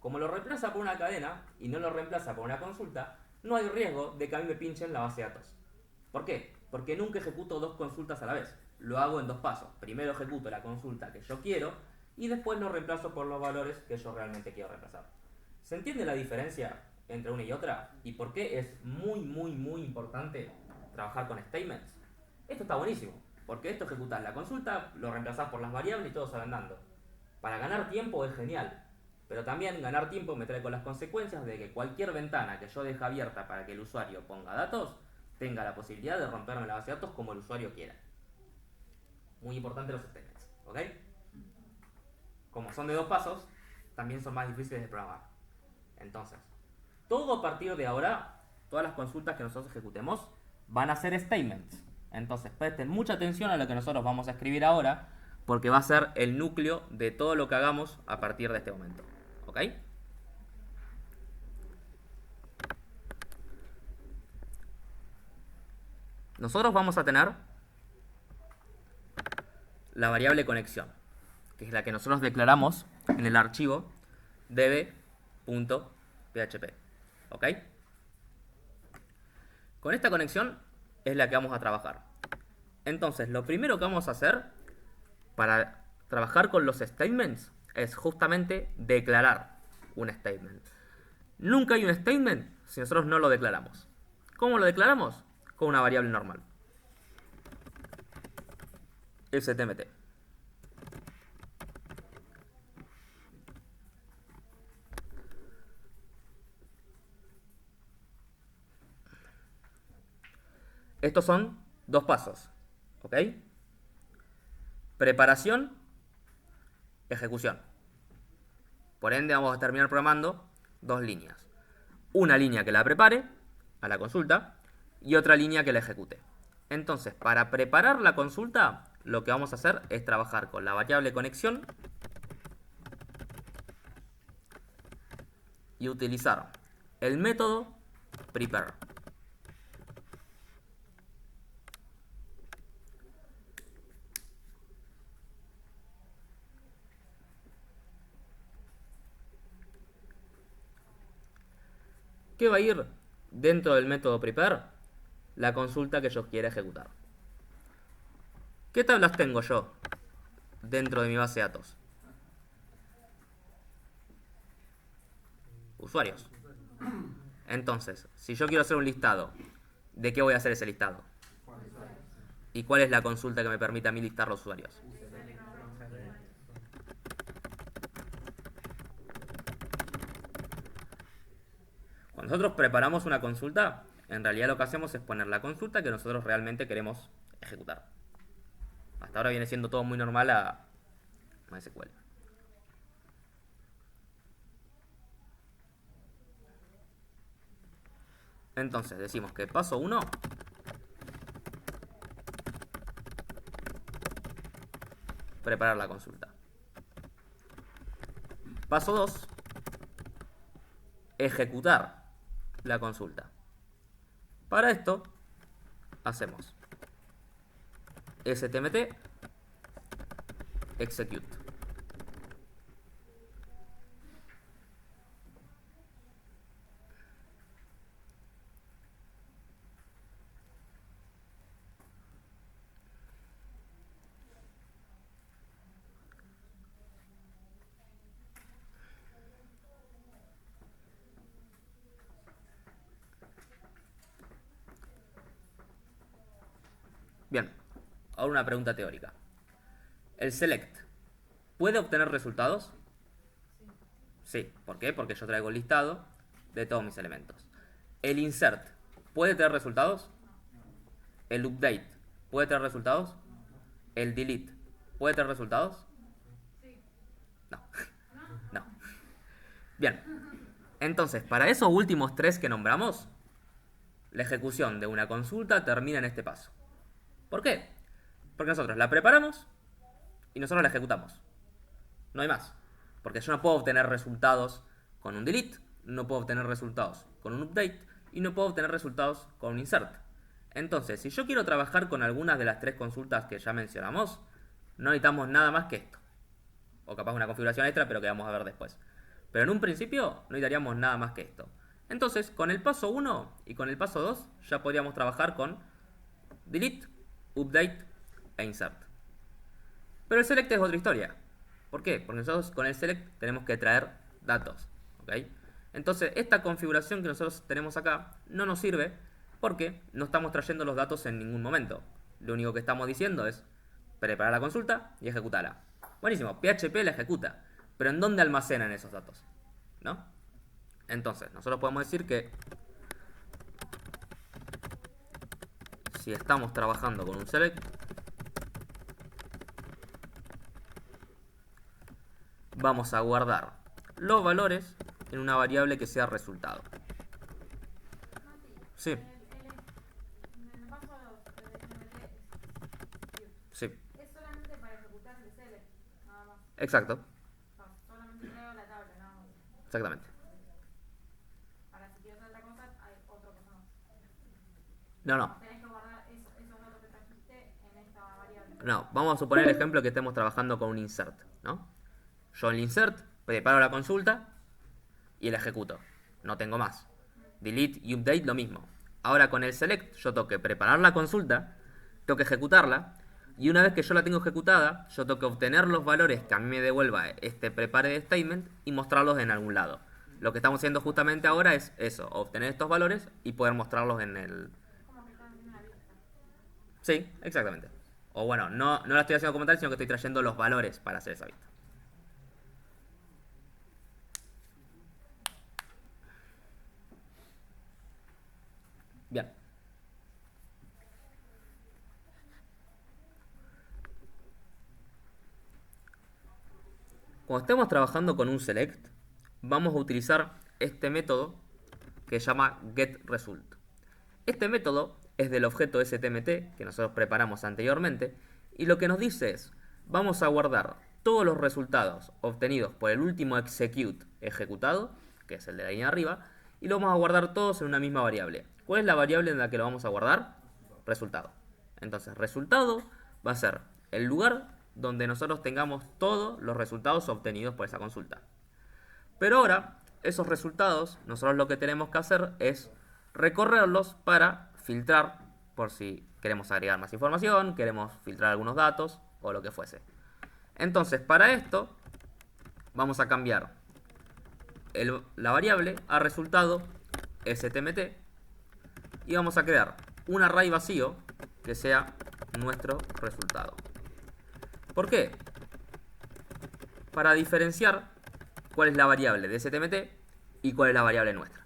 Como lo reemplaza por una cadena y no lo reemplaza por una consulta, no hay riesgo de que a mí me pinchen la base de datos. ¿Por qué? Porque nunca ejecuto dos consultas a la vez. Lo hago en dos pasos. Primero ejecuto la consulta que yo quiero y después lo reemplazo por los valores que yo realmente quiero reemplazar. ¿Se entiende la diferencia entre una y otra? ¿Y por qué es muy importante trabajar con statements? Esto está buenísimo, porque esto ejecutas la consulta, lo reemplazás por las variables y todo sale andando. Para ganar tiempo es genial, pero también ganar tiempo me trae con las consecuencias de que cualquier ventana que yo deje abierta para que el usuario ponga datos, tenga la posibilidad de romperme la base de datos como el usuario quiera. Muy importante los statements, ¿ok? Como son de dos pasos, también son más difíciles de programar. Entonces, todo a partir de ahora, todas las consultas que nosotros ejecutemos van a ser statements. Entonces, presten mucha atención a lo que nosotros vamos a escribir ahora, porque va a ser el núcleo de todo lo que hagamos a partir de este momento. ¿Ok? Nosotros vamos a tener la variable conexión, que es la que nosotros declaramos en el archivo db.php. ¿Ok? Con esta conexión es la que vamos a trabajar. Entonces, lo primero que vamos a hacer para trabajar con los statements es justamente declarar un statement. Nunca hay un statement si nosotros no lo declaramos. ¿Cómo lo declaramos? Con una variable normal. STMT. Estos son dos pasos, ¿ok? Preparación, ejecución. Por ende vamos a terminar programando dos líneas. Una línea que la prepare a la consulta y otra línea que la ejecute. Entonces, para preparar la consulta, lo que vamos a hacer es trabajar con la variable conexión y utilizar el método prepare. ¿Qué va a ir dentro del método prepare? La consulta que yo quiera ejecutar. ¿Qué tablas tengo yo dentro de mi base de datos? Usuarios. Entonces, si yo quiero hacer un listado, ¿de qué voy a hacer ese listado? ¿Y cuál es la consulta que me permite a mí listar los usuarios? Cuando nosotros preparamos una consulta, en realidad lo que hacemos es poner la consulta que nosotros realmente queremos ejecutar. Hasta ahora viene siendo todo muy normal a MySQL. Entonces decimos que paso 1 preparar la consulta. Paso 2 ejecutar la consulta. Para esto hacemos stmt execute. Bien, ahora una pregunta teórica. ¿El select puede obtener resultados? Sí. ¿Por qué? Porque yo traigo el listado de todos mis elementos. ¿El insert puede tener resultados? ¿El update puede tener resultados? ¿El delete puede tener resultados? No. No. Bien. Entonces, para esos últimos tres que nombramos, la ejecución de una consulta termina en este paso. ¿Por qué? Porque nosotros la preparamos y nosotros la ejecutamos. No hay más. Porque yo no puedo obtener resultados con un delete, no puedo obtener resultados con un update y no puedo obtener resultados con un insert. Entonces, si yo quiero trabajar con algunas de las tres consultas que ya mencionamos, no necesitamos nada más que esto. O capaz una configuración extra, pero que vamos a ver después. Pero en un principio no necesitaríamos nada más que esto. Entonces, con el paso 1 y con el paso 2 ya podríamos trabajar con delete, update e insert. Pero el select es otra historia. ¿Por qué? Porque nosotros con el select tenemos que traer datos. ¿Ok? Entonces, esta configuración que nosotros tenemos acá no nos sirve porque no estamos trayendo los datos en ningún momento. Lo único que estamos diciendo es preparar la consulta y ejecutarla. Buenísimo, PHP la ejecuta. Pero ¿en dónde almacenan esos datos? ¿No? Entonces, nosotros podemos decir que si estamos trabajando con un select, vamos a guardar los valores en una variable que sea resultado. Sí. En el paso 2 de SMT, Sí, es solamente para ejecutar el select, nada más. exacto, O sea, solamente creo la tabla, nada más. exactamente. Para si quiero hacer otra cosa, hay otra cosa más. No, Tenés que guardar esos datos que trajiste en esta variable. no, vamos a suponer el ejemplo que estemos trabajando con un insert, ¿no? Yo en el insert preparo la consulta y la ejecuto. No tengo más. Delete y update lo mismo. Ahora con el select yo tengo que preparar la consulta, tengo que ejecutarla, y una vez que yo la tengo ejecutada, yo tengo que obtener los valores que a mí me devuelva este prepare statement y mostrarlos en algún lado. Lo que estamos haciendo justamente ahora es eso, obtener estos valores y poder mostrarlos en el... Como que están haciendo una lista. Sí, exactamente. O bueno, no la estoy haciendo como tal, sino que estoy trayendo los valores para hacer esa vista. Bien. Cuando estemos trabajando con un select, vamos a utilizar este método que se llama getResult. Este método es del objeto STMT que nosotros preparamos anteriormente y lo que nos dice es, vamos a guardar todos los resultados obtenidos por el último execute ejecutado, que es el de la línea arriba, y lo vamos a guardar todos en una misma variable. ¿Cuál es la variable en la que lo vamos a guardar? Resultado. Entonces, resultado va a ser el lugar donde nosotros tengamos todos los resultados obtenidos por esa consulta. Pero ahora, esos resultados, nosotros lo que tenemos que hacer es recorrerlos para filtrar por si queremos agregar más información, queremos filtrar algunos datos o lo que fuese. Entonces, para esto, vamos a cambiar la variable a resultado stmt y vamos a crear un array vacío que sea nuestro resultado. ¿Por qué? Para diferenciar cuál es la variable de stmt y cuál es la variable nuestra.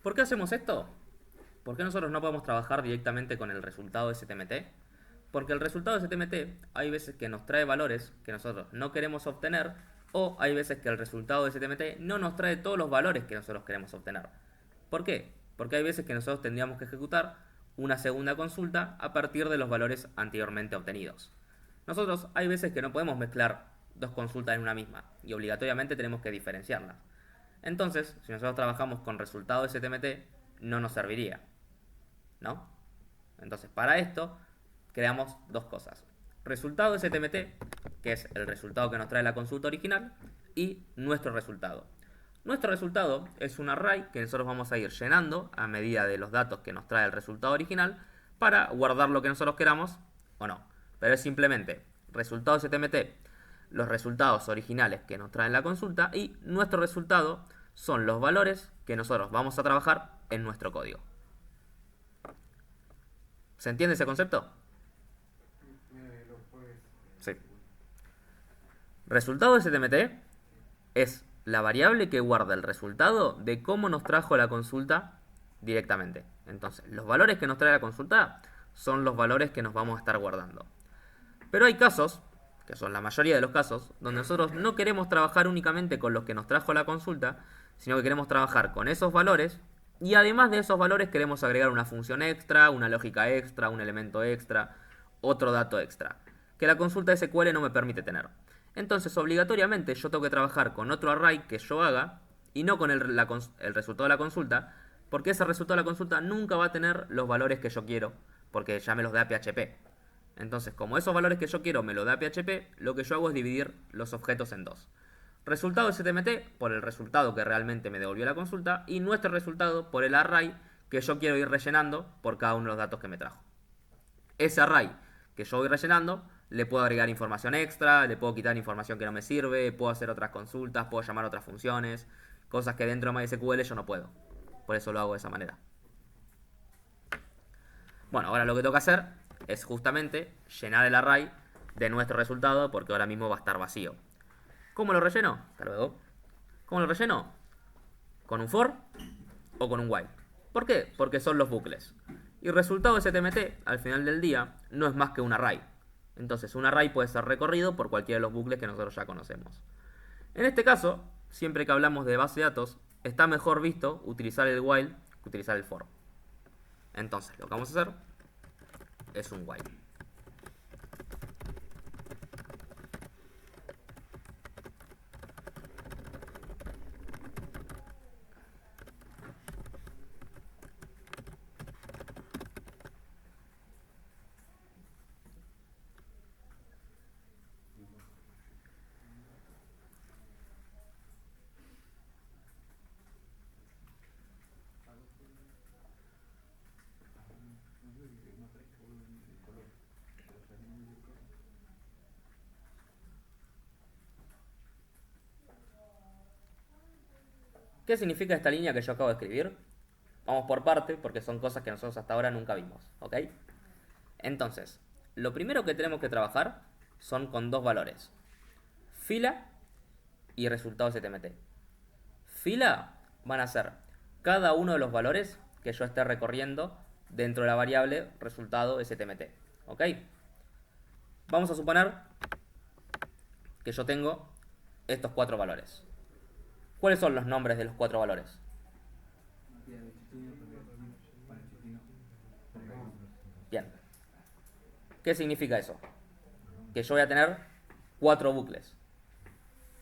¿Por qué hacemos esto? ¿Por qué nosotros no podemos trabajar directamente con el resultado STMT? Porque el resultado STMT hay veces que nos trae valores que nosotros no queremos obtener o hay veces que el resultado STMT no nos trae todos los valores que nosotros queremos obtener. ¿Por qué? Porque hay veces que nosotros tendríamos que ejecutar una segunda consulta a partir de los valores anteriormente obtenidos. Nosotros hay veces que no podemos mezclar dos consultas en una misma y obligatoriamente tenemos que diferenciarlas. Entonces, si nosotros trabajamos con resultado STMT, no nos serviría, ¿no? Entonces, para esto, creamos dos cosas. Resultado STMT, que es el resultado que nos trae la consulta original, y nuestro resultado. Nuestro resultado es un array que nosotros vamos a ir llenando a medida de los datos que nos trae el resultado original para guardar lo que nosotros queramos o no. Pero es simplemente resultado STMT, los resultados originales que nos traen la consulta y nuestro resultado son los valores que nosotros vamos a trabajar en nuestro código. ¿Se entiende ese concepto? Sí. Resultado STMT es la variable que guarda el resultado de cómo nos trajo la consulta directamente. Entonces, los valores que nos trae la consulta son los valores que nos vamos a estar guardando. Pero hay casos, que son la mayoría de los casos, donde nosotros no queremos trabajar únicamente con los que nos trajo la consulta, sino que queremos trabajar con esos valores y además de esos valores queremos agregar una función extra, una lógica extra, un elemento extra, otro dato extra, que la consulta SQL no me permite tener. Entonces, obligatoriamente yo tengo que trabajar con otro array que yo haga y no con el resultado de la consulta, porque ese resultado de la consulta nunca va a tener los valores que yo quiero, porque ya me los da PHP. Entonces, como esos valores que yo quiero me los da PHP, lo que yo hago es dividir los objetos en dos. Resultado de STMT por el resultado que realmente me devolvió la consulta y nuestro resultado por el array que yo quiero ir rellenando por cada uno de los datos que me trajo. Ese array que yo voy rellenando, le puedo agregar información extra, le puedo quitar información que no me sirve, puedo hacer otras consultas, puedo llamar otras funciones, cosas que dentro de MySQL yo no puedo. Por eso lo hago de esa manera. Bueno, ahora lo que tengo que hacer es justamente llenar el array de nuestro resultado porque ahora mismo va a estar vacío. ¿Cómo lo relleno? Hasta luego. ¿Cómo lo relleno? ¿Con un for o con un while? ¿Por qué? Porque son los bucles. Y resultado de STMT, al final del día, no es más que un array. Entonces, un array puede ser recorrido por cualquiera de los bucles que nosotros ya conocemos. En este caso, siempre que hablamos de base de datos, está mejor visto utilizar el while que utilizar el for. Entonces, lo que vamos a hacer es un while. ¿Qué significa esta línea que yo acabo de escribir? Vamos por parte, porque son cosas que nosotros hasta ahora nunca vimos, ¿ok? Entonces, lo primero que tenemos que trabajar son con dos valores. Fila y resultado STMT. Fila van a ser cada uno de los valores que yo esté recorriendo dentro de la variable resultado STMT, ¿ok? Vamos a suponer que yo tengo estos cuatro valores. ¿Cuáles son los nombres de los cuatro valores? Bien. ¿Qué significa eso? Que yo voy a tener cuatro bucles.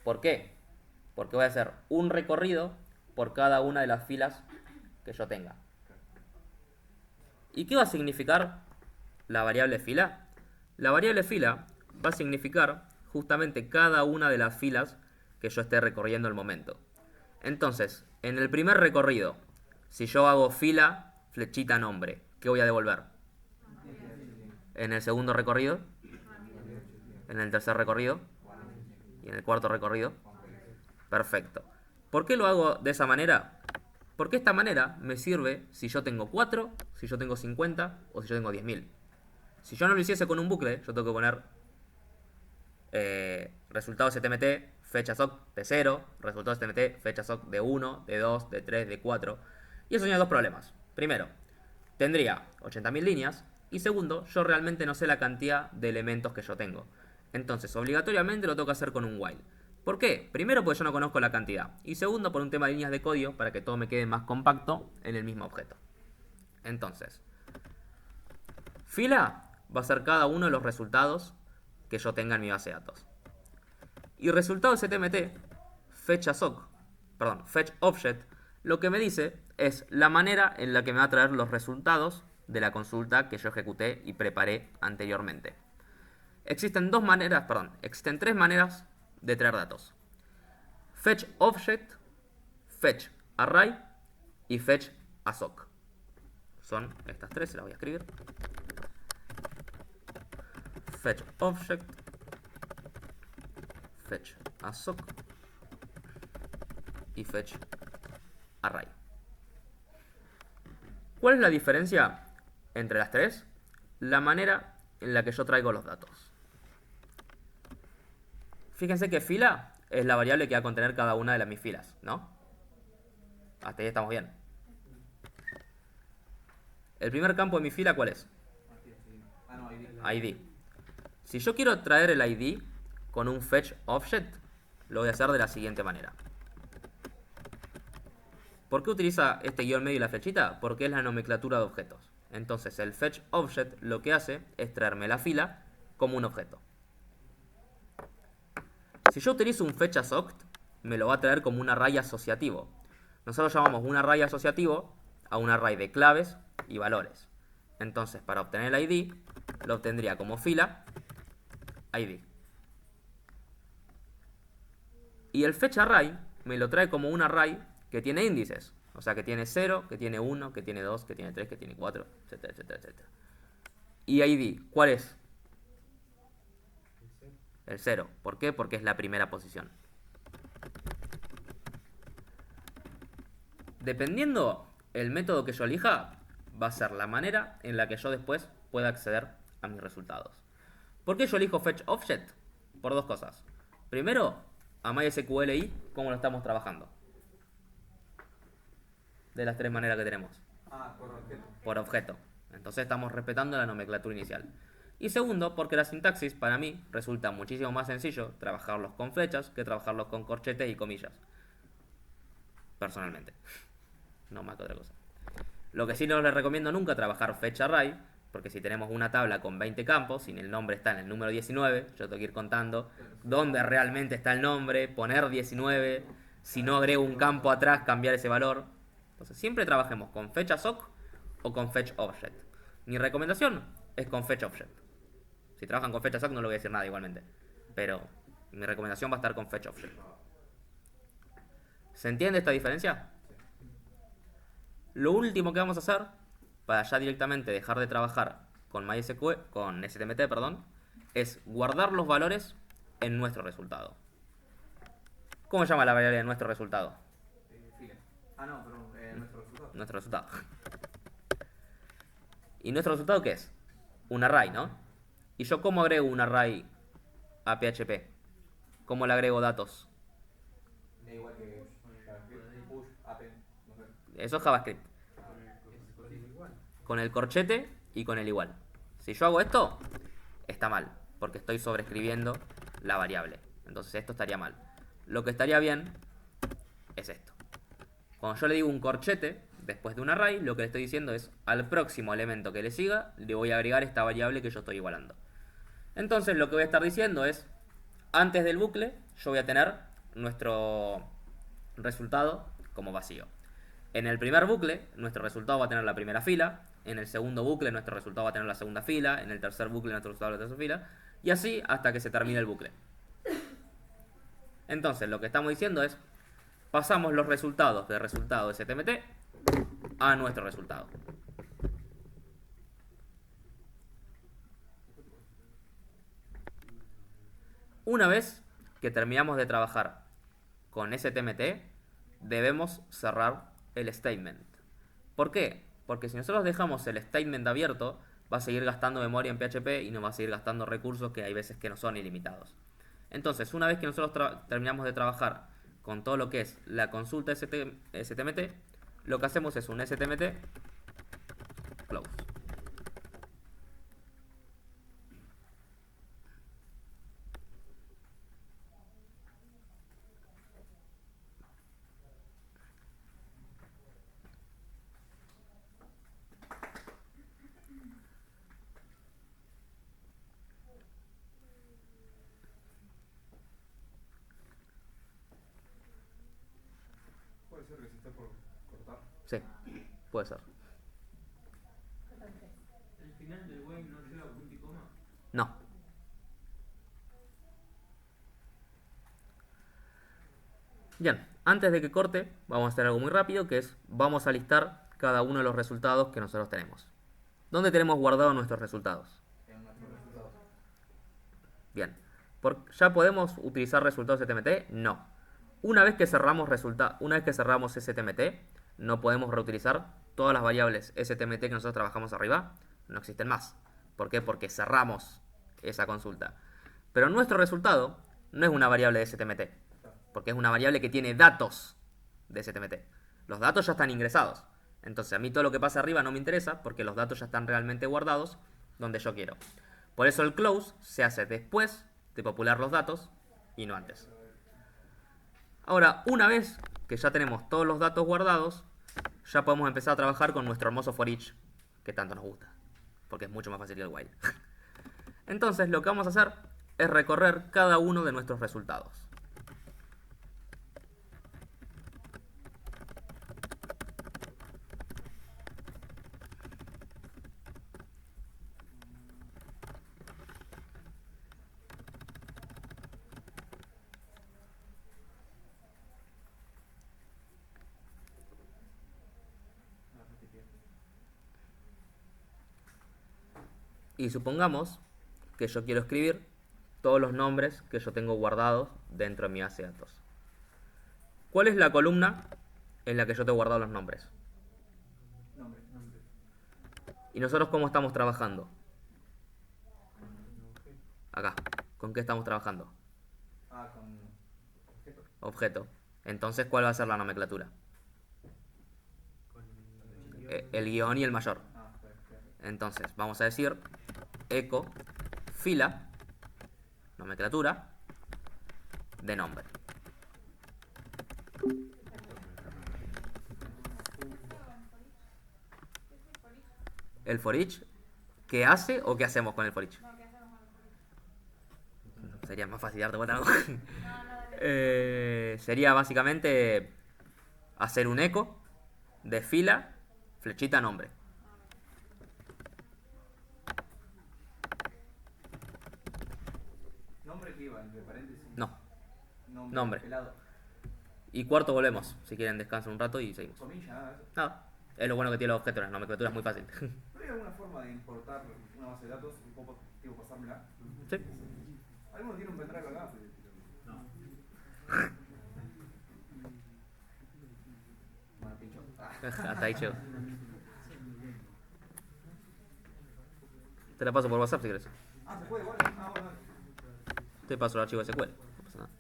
¿Por qué? Porque voy a hacer un recorrido por cada una de las filas que yo tenga. ¿Y qué va a significar la variable fila? La variable fila va a significar justamente cada una de las filas que yo esté recorriendo al momento. Entonces, en el primer recorrido, si yo hago fila, flechita, nombre, ¿qué voy a devolver? En el segundo recorrido, en el tercer recorrido y en el cuarto recorrido. Perfecto. ¿Por qué lo hago de esa manera? Porque esta manera me sirve si yo tengo 4, si yo tengo 50 o si yo tengo 10.000. Si yo no lo hiciese con un bucle, yo tengo que poner resultado STMT, fecha SOC de 0, resultado STMT, fecha SOC de 1, de 2, de 3, de 4. Y eso tiene dos problemas. Primero, tendría 80.000 líneas. Y segundo, yo realmente no sé la cantidad de elementos que yo tengo. Entonces, obligatoriamente lo tengo que hacer con un while. ¿Por qué? Primero, porque yo no conozco la cantidad. Y segundo, por un tema de líneas de código, para que todo me quede más compacto en el mismo objeto. Entonces, fila va a ser cada uno de los resultados que yo tenga en mi base de datos. Y resultado STMT, fetch object, lo que me dice es la manera en la que me va a traer los resultados de la consulta que yo ejecuté y preparé anteriormente. Existen tres maneras de traer datos. Fetch object, fetch array y fetch assoc. Son estas tres, se las voy a escribir. Fetch object, fetch assoc y fetch array. ¿Cuál es la diferencia entre las tres? La manera en la que yo traigo los datos. Fíjense que fila es la variable que va a contener cada una de mis filas, ¿no? Hasta ahí estamos bien. El primer campo de mi fila, ¿cuál es? Ah, no, ID. ID. Si yo quiero traer el ID con un fetch object, lo voy a hacer de la siguiente manera. ¿Por qué utiliza este guión medio y la flechita? Porque es la nomenclatura de objetos. Entonces el fetch object lo que hace es traerme la fila como un objeto. Si yo utilizo un fetch assoct, me lo va a traer como un array asociativo. Nosotros llamamos un array asociativo a un array de claves y valores. Entonces, para obtener el ID, lo obtendría como fila ID. Y el fetch array me lo trae como un array que tiene índices. O sea, que tiene 0, que tiene 1, que tiene 2, que tiene 3, que tiene 4, etcétera, etcétera, etcétera. ¿Y ID cuál es? El 0. ¿Por qué? Porque es la primera posición. Dependiendo el método que yo elija, va a ser la manera en la que yo después pueda acceder a mis resultados. ¿Por qué yo elijo Fetch Object? Por dos cosas. Primero, a MySQLi, ¿cómo lo estamos trabajando? De las tres maneras que tenemos. Ah, por objeto. Por objeto. Entonces estamos respetando la nomenclatura inicial. Y segundo, porque la sintaxis para mí resulta muchísimo más sencillo trabajarlos con flechas que trabajarlos con corchetes y comillas. Personalmente. No más que otra cosa. Lo que sí no les recomiendo nunca trabajar fetch array, porque si tenemos una tabla con 20 campos, y el nombre está en el número 19, yo tengo que ir contando dónde realmente está el nombre, poner 19, si no agrego un campo atrás, cambiar ese valor. Entonces siempre trabajemos con fetch assoc o con fetch object. Mi recomendación es con fetch object. Si trabajan con fetch assoc no le voy a decir nada igualmente, pero mi recomendación va a estar con fetch object. ¿Se entiende esta diferencia? Lo último que vamos a hacer, para ya directamente dejar de trabajar con MySQL, con STMT, perdón, es guardar los valores en nuestro resultado. ¿Cómo se llama la variable de nuestro resultado? Fila. Ah, no, perdón, nuestro resultado. Nuestro resultado. ¿Y nuestro resultado qué es? Un array, ¿no? ¿Y yo cómo agrego un array a PHP? ¿Cómo le agrego datos? Es igual que push, append, no sé. Eso es JavaScript. Con el corchete y con el igual. Si yo hago esto, está mal, porque estoy sobreescribiendo la variable. Entonces esto estaría mal. Lo que estaría bien es esto. Cuando yo le digo un corchete después de un array, lo que le estoy diciendo es al próximo elemento que le siga, le voy a agregar esta variable que yo estoy igualando. Entonces lo que voy a estar diciendo es, antes del bucle, yo voy a tener nuestro resultado como vacío. En el primer bucle, nuestro resultado va a tener la primera fila. En el segundo bucle, nuestro resultado va a tener la segunda fila. En el tercer bucle, nuestro resultado va a tener la tercera fila. Y así hasta que se termine el bucle. Entonces, lo que estamos diciendo es, pasamos los resultados de resultado STMT a nuestro resultado. Una vez que terminamos de trabajar con STMT, debemos cerrar el statement. ¿Por qué? Porque si nosotros dejamos el statement abierto, va a seguir gastando memoria en PHP y nos va a seguir gastando recursos que hay veces que no son ilimitados. Entonces, una vez que nosotros terminamos de trabajar con todo lo que es la consulta STMT, lo que hacemos es un STMT close. Puede ser que se esté por cortar. Sí, puede ser. ¿El final del web no lleva punto y coma? No. Bien, antes de que corte, vamos a hacer algo muy rápido, que es, vamos a listar cada uno de los resultados que nosotros tenemos. ¿Dónde tenemos guardados nuestros resultados? En nuestro resultado. Bien. ¿Ya podemos utilizar resultados STMT? No. Una vez que cerramos STMT, no podemos reutilizar todas las variables STMT que nosotros trabajamos arriba. No existen más. ¿Por qué? Porque cerramos esa consulta. Pero nuestro resultado no es una variable de STMT. porque es una variable que tiene datos de STMT. Los datos ya están ingresados. Entonces a mí todo lo que pasa arriba no me interesa porque los datos ya están realmente guardados donde yo quiero. Por eso el close se hace después de popular los datos y no antes. Ahora, una vez que ya tenemos todos los datos guardados, ya podemos empezar a trabajar con nuestro hermoso for each que tanto nos gusta, porque es mucho más fácil que el while. Entonces lo que vamos a hacer es recorrer cada uno de nuestros resultados. Y supongamos que yo quiero escribir todos los nombres que yo tengo guardados dentro de mi base de datos. ¿Cuál es la columna en la que yo tengo guardados los nombres? Nombre. ¿Y nosotros cómo estamos trabajando? Acá. ¿Con qué estamos trabajando? Ah, con objeto. Objeto. Entonces, ¿cuál va a ser la nomenclatura? El guión y el mayor. Ah, perfecto. Entonces, vamos a decir eco fila nomenclatura de nombre. ¿El for each qué hace o qué hacemos con el for each? Sería más fácil darte vuelta, ¿no? Sería básicamente hacer un eco de fila flechita nombre. Nombre que iba, entre paréntesis. No. Nombre. Pelado. Y cuarto volvemos. Si quieren descansen un rato y seguimos. Comilla, nada de eso. Nada. Es lo bueno que tiene los objetos. La nomenclatura es muy fácil. ¿No hay alguna forma de importar una base de datos y poco tipo pasármela? Sí. ¿Alguno tiene un pendrive acá? No. Bueno, pincho. Hasta ahí llego. Te la paso por WhatsApp si quieres. Ah, se puede, igual. Ah, bueno. Te paso el archivo SQL. No pasa nada.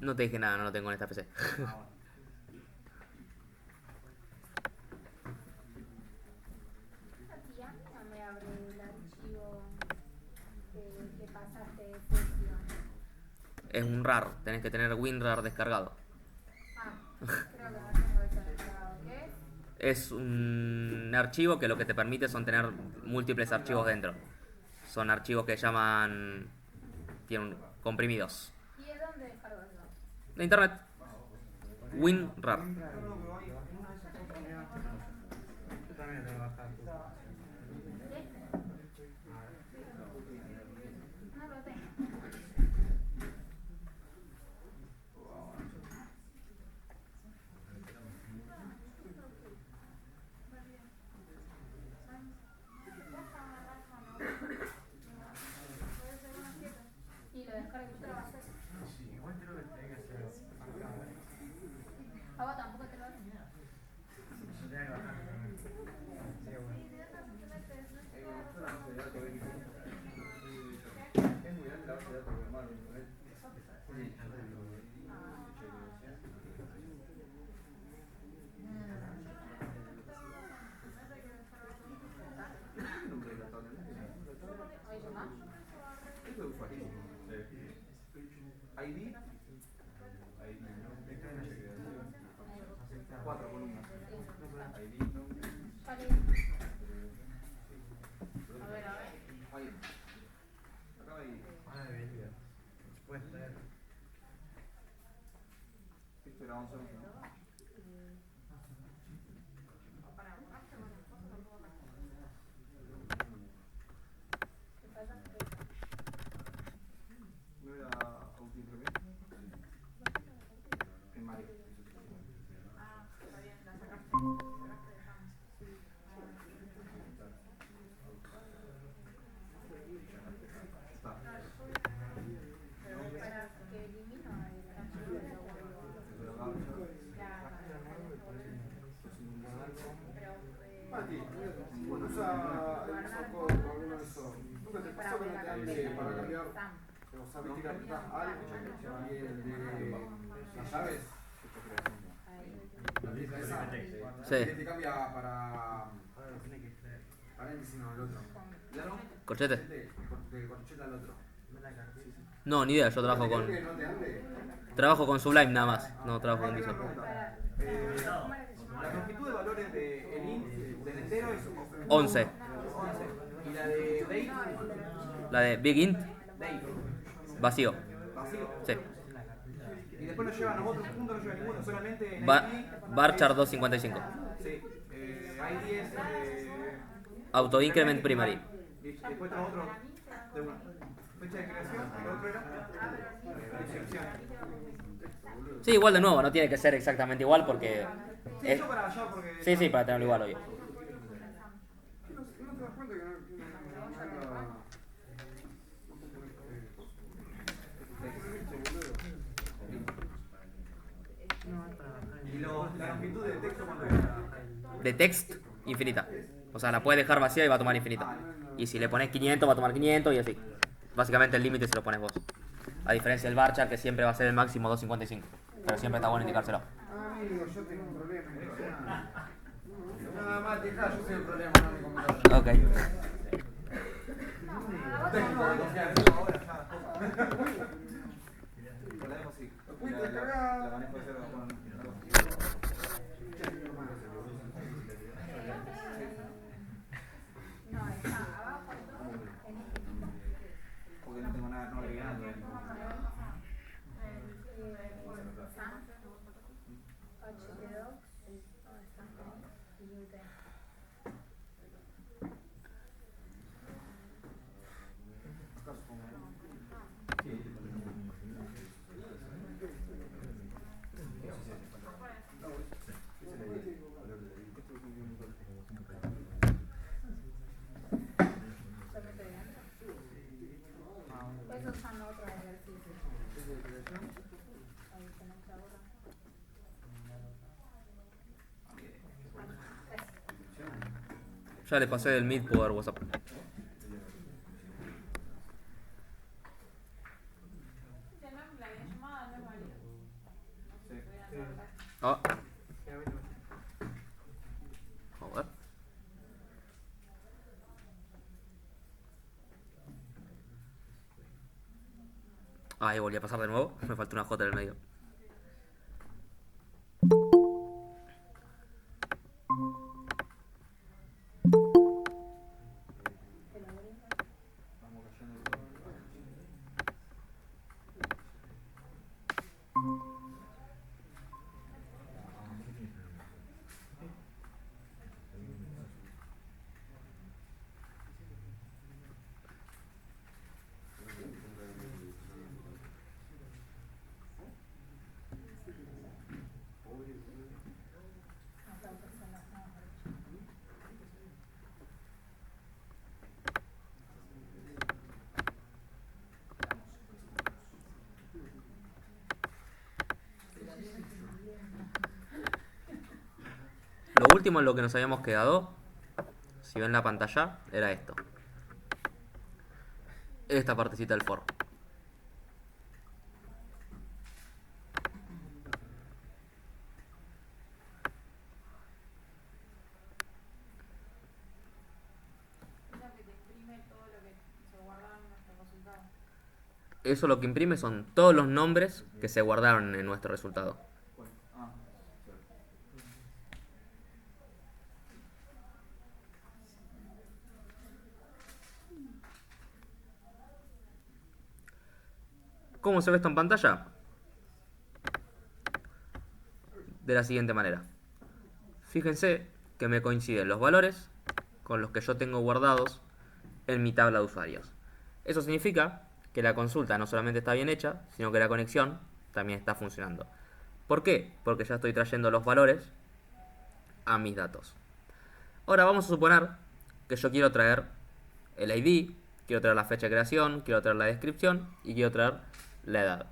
No te dije nada, no lo tengo en esta PC. Aquí a mí no me abre el archivo que pasaste de sesión. Es un RAR. Tenés que tener WinRAR descargado. Ah, creo que no tengo eso descargado. ¿Qué es? Es un archivo que lo que te permite son tener múltiples archivos dentro. Son archivos que llaman... tienen comprimidos. ¿Y de dónde descargo eso? De internet. WinRAR. No lo tengo. Y lo descargo y te lo va a hacer. ¿A vos tampoco te lo hace? Es muy grande la base de datos, hermano. ¿Qué nombre de la tabla? ¿Oye, más? Eso es usuario. ID. Cuatro columnas. ID, nombre. Vale. A ver, a ver. Ahí. Acá hay. Esto era 11, ¿no? Mati, usa el soco o alguno de esos. Nunca te pasó que no te dan para cambiar. O sabes tirar algo y el de las llaves. La pieza esa. Sí. Que te cambia para paréntesis, no, el otro. ¿Corchete? De corcheta al otro. No, ni idea, yo trabajo ¿Creo con... que no te ande? Trabajo con Sublime nada más, no trabajo con Visual. La longitud de valores de el int del entero es 11. 11. Y la de date, La de Big Int, vacío. vacío. Sí. Y después no llevan a otros puntos, no llevan ninguno, solamente en Ba ID. Varchar 255. Sí, ID es Auto Increment Primary. y después tenemos otro de una fecha de creación y el otro era inscripción. Sí, igual de nuevo, no tiene que ser exactamente igual porque... Sí, es- yo para allá porque. Sí, sí, para tenerlo igual, obvio. ¿No te das cuenta que y la longitud del texto cuando era. De text, infinita. O sea, la puedes dejar vacía y va a tomar infinita. Y si le pones 500, va a tomar 500 y así. Básicamente el límite se lo pones vos. A diferencia del varchar, que siempre va a ser el máximo 255. Pero siempre está bueno indicárselo. Amigo, yo tengo un problema. Nada más, deja, yo soy el problema, no mi computadora. Ok. Tengo que confiar ahora ya. La dejo así. La manejo de cero con. No, está abajo Porque no tengo nada, no le nada. Esos son otros ejercicios. Ahí tenés ahora. Ya le pasé del Meet por WhatsApp. Ah. Joder. Ahí volví a pasar de nuevo. Me falta una J en el medio. Lo último en lo que nos habíamos quedado, si ven la pantalla, era esto. Esta partecita del for. Eso lo que imprime son todos los nombres que se guardaron en nuestro resultado. ¿Cómo se ve esto en pantalla? De la siguiente manera. Fíjense que me coinciden los valores con los que yo tengo guardados en mi tabla de usuarios. Eso significa que la consulta no solamente está bien hecha, sino que la conexión también está funcionando. ¿Por qué? Porque ya estoy trayendo los valores a mis datos. Ahora vamos a suponer que yo quiero traer el ID, quiero traer la fecha de creación, quiero traer la descripción y quiero traer la edad.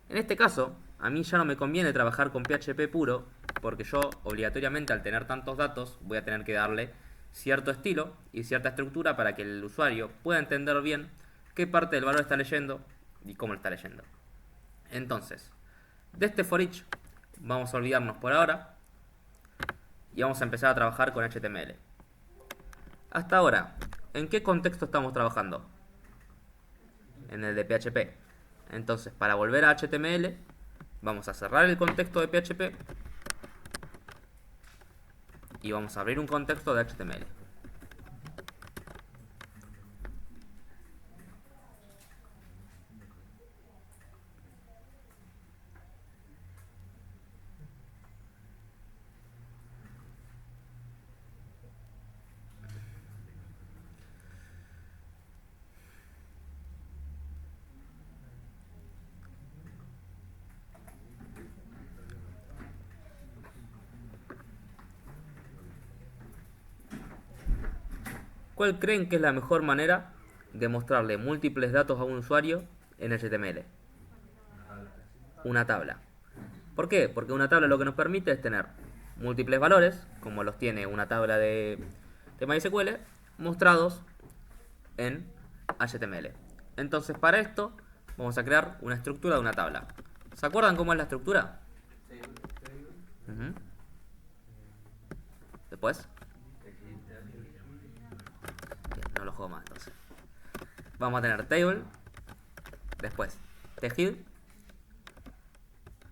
En este caso, a mí ya no me conviene trabajar con PHP puro, porque yo obligatoriamente al tener tantos datos voy a tener que darle cierto estilo y cierta estructura para que el usuario pueda entender bien qué parte del valor está leyendo y cómo lo está leyendo. Entonces, de este for each vamos a olvidarnos por ahora y vamos a empezar a trabajar con HTML. Hasta ahora, ¿en qué contexto estamos trabajando? En el de PHP. Entonces, para volver a HTML, vamos a cerrar el contexto de PHP y vamos a abrir un contexto de HTML. ¿Cuál creen que es la mejor manera de mostrarle múltiples datos a un usuario en HTML? Una tabla. ¿Por qué? Porque una tabla lo que nos permite es tener múltiples valores, como los tiene una tabla de MySQL, mostrados en HTML. Entonces, para esto, vamos a crear una estructura de una tabla. ¿Se acuerdan cómo es la estructura? Después. No lo juego más entonces. Vamos a tener table. Después tejid.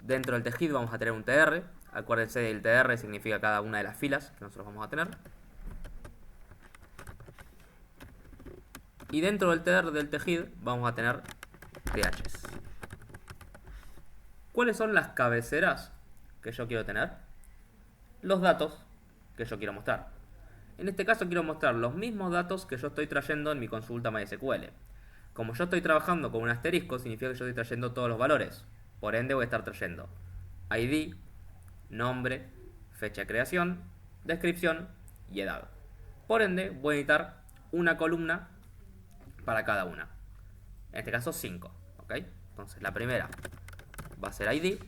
Dentro del tejid vamos a tener un tr. Acuérdense del tr, significa cada una de las filas que nosotros vamos a tener. Y dentro del tr del tejid vamos a tener ths. ¿Cuáles son las cabeceras que yo quiero tener? Los datos que yo quiero mostrar. En este caso quiero mostrar los mismos datos que yo estoy trayendo en mi consulta MySQL. Como yo estoy trabajando con un asterisco, significa que yo estoy trayendo todos los valores. Por ende voy a estar trayendo ID, nombre, fecha de creación, descripción y edad. Por ende voy a necesitar una columna para cada una. En este caso 5. ¿Ok? Entonces la primera va a ser ID.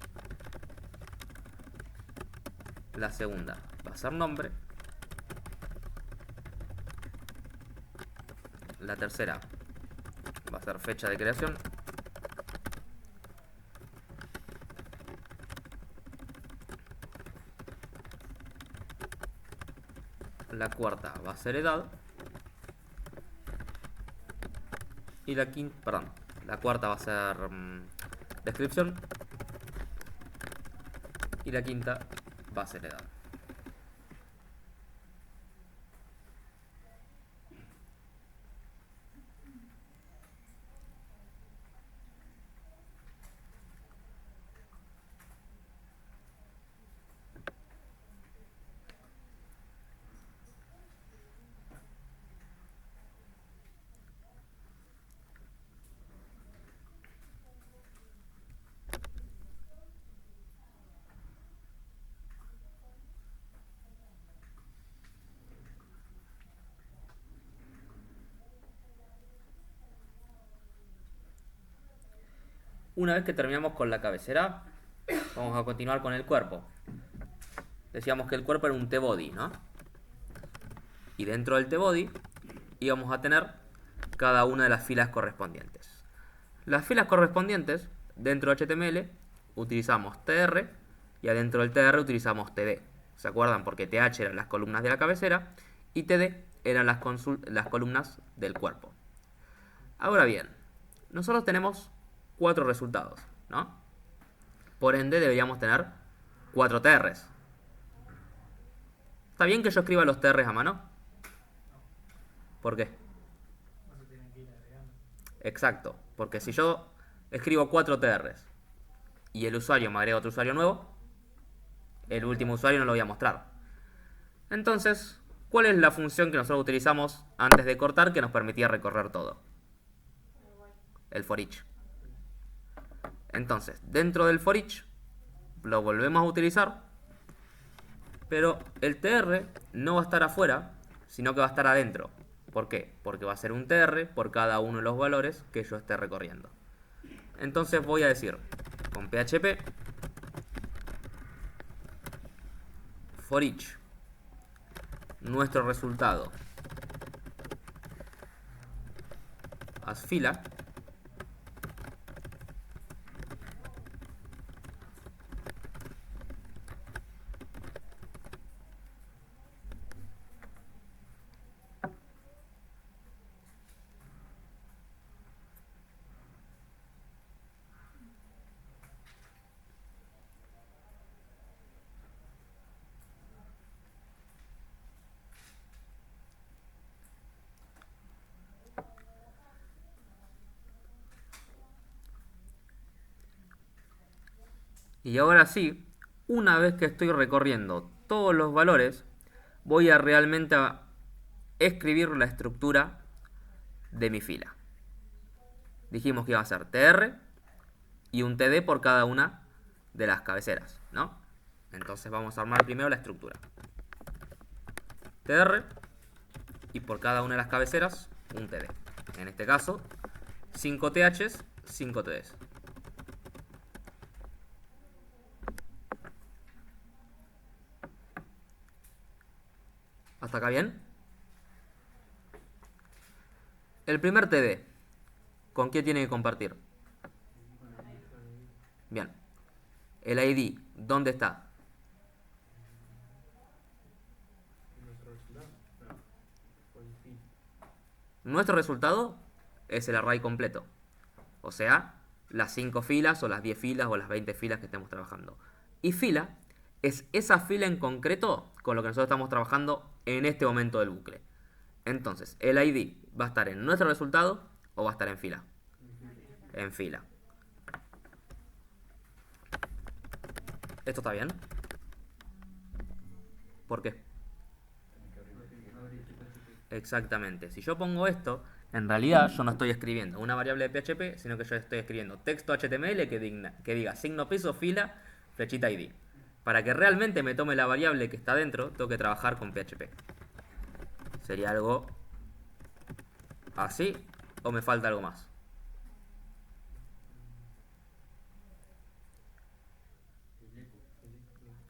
La segunda va a ser nombre. La tercera va a ser fecha de creación. La cuarta va a ser edad. Y la quinta, perdón, la cuarta va a ser descripción. Y la quinta va a ser edad. Una vez que terminamos con la cabecera, vamos a continuar con el cuerpo. Decíamos que el cuerpo era un T-body, ¿no? Y dentro del T-body íbamos a tener cada una de las filas correspondientes. Las filas correspondientes, dentro de HTML, utilizamos TR y adentro del TR utilizamos TD. ¿Se acuerdan? Porque TH eran las columnas de la cabecera y TD eran las columnas del cuerpo. Ahora bien, nosotros tenemos 4 resultados, ¿no? Por ende deberíamos tener 4 TRs. ¿Está bien que yo escriba los TRs a mano? ¿Por qué? Exacto, porque si yo escribo 4 TRs y el usuario me agrega otro usuario nuevo, el último usuario no lo voy a mostrar. Entonces, ¿cuál es la función que nosotros utilizamos antes de cortar que nos permitía recorrer todo? El for each. Entonces, dentro del for each lo volvemos a utilizar, pero el TR no va a estar afuera, sino que va a estar adentro. ¿Por qué? Porque va a ser un TR por cada uno de los valores que yo esté recorriendo. Entonces voy a decir con PHP for each nuestro resultado as fila, y ahora sí, una vez que estoy recorriendo todos los valores, voy a realmente escribir la estructura de mi fila. Dijimos que iba a ser TR y un TD por cada una de las cabeceras, ¿no? Entonces vamos a armar primero la estructura. TR y por cada una de las cabeceras un TD. En este caso, 5 THs, 5 TDs. ¿Hasta acá bien? El primer TD, ¿con qué tiene que compartir? Bien. El ID, ¿dónde está? Nuestro resultado es el array completo. O sea, las 5 filas o las 10 filas o las 20 filas que estemos trabajando. Y fila es esa fila en concreto con lo que nosotros estamos trabajando en este momento del bucle. Entonces, el ID va a estar en nuestro resultado o va a estar en fila. En fila. ¿Esto está bien? ¿Por qué? Exactamente. Si yo pongo esto, en realidad yo no estoy escribiendo una variable de PHP, sino que yo estoy escribiendo texto HTML que diga signo peso, fila, flechita ID. Para que realmente me tome la variable que está dentro, tengo que trabajar con PHP. Sería algo así, o me falta algo más.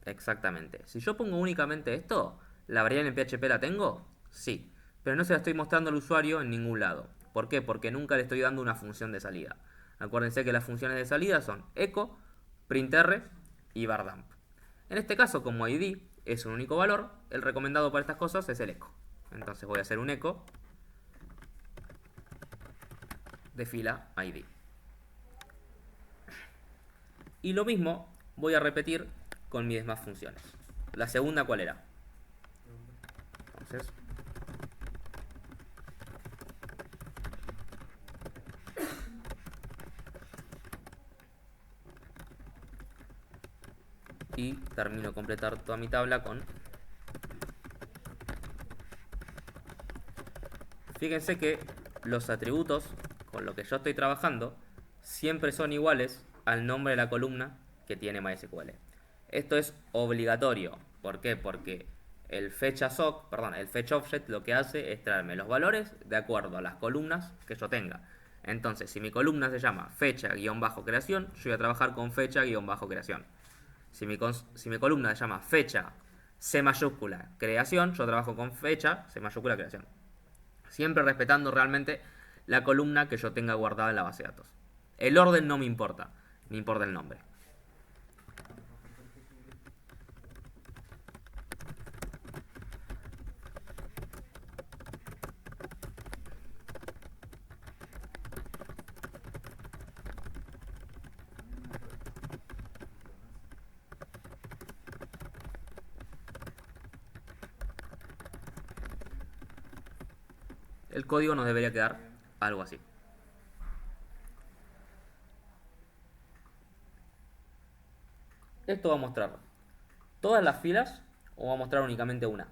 Exactamente. Si yo pongo únicamente esto, ¿la variable en PHP la tengo? Sí. Pero no se la estoy mostrando al usuario en ningún lado. ¿Por qué? Porque nunca le estoy dando una función de salida. Acuérdense que las funciones de salida son echo, printr y bardump. En este caso, como ID es un único valor, el recomendado para estas cosas es el echo. Entonces voy a hacer un echo de fila ID. Y lo mismo voy a repetir con mis demás funciones. La segunda, ¿cuál era? Entonces, y termino de completar toda mi tabla con... Fíjense que los atributos con los que yo estoy trabajando siempre son iguales al nombre de la columna que tiene MySQL. Esto es obligatorio. ¿Por qué? Porque el fetchObject lo que hace es traerme los valores de acuerdo a las columnas que yo tenga. Entonces, si mi columna se llama fecha-creación, yo voy a trabajar con fecha-creación. Si mi columna se llama fecha C mayúscula creación, yo trabajo con fecha C mayúscula creación. Siempre respetando realmente la columna que yo tenga guardada en la base de datos. El orden no me importa, me importa el nombre. El código nos debería quedar algo así. Esto va a mostrar todas las filas o va a mostrar únicamente una.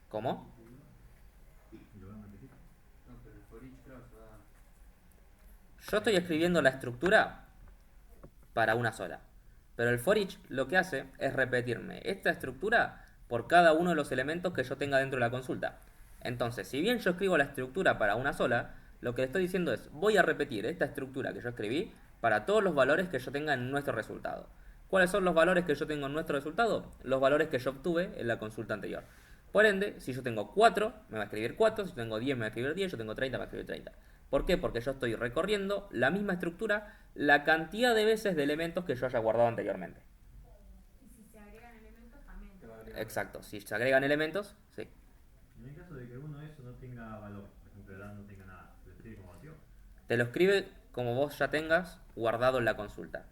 ¿Cómo? Yo estoy escribiendo la estructura para una sola. Pero el for each lo que hace es repetirme esta estructura por cada uno de los elementos que yo tenga dentro de la consulta. Entonces, si bien yo escribo la estructura para una sola, Lo que le estoy diciendo es, voy a repetir esta estructura que yo escribí para todos los valores que yo tenga en nuestro resultado. ¿Cuáles son los valores que yo tengo en nuestro resultado? Los valores que yo obtuve en la consulta anterior. Por ende, si yo tengo 4, me va a escribir 4, si yo tengo 10, me va a escribir 10, si yo tengo 30, me va a escribir 30. ¿Por qué? Porque yo estoy recorriendo la misma estructura la cantidad de veces de elementos que yo haya guardado anteriormente. Y si se agregan elementos también. Exacto, si se agregan elementos, sí. En el caso de que uno de esos no tenga valor, por ejemplo, edad no tenga nada, ¿lo escribe como vacío? Te lo escribe como vos ya tengas guardado en la consulta.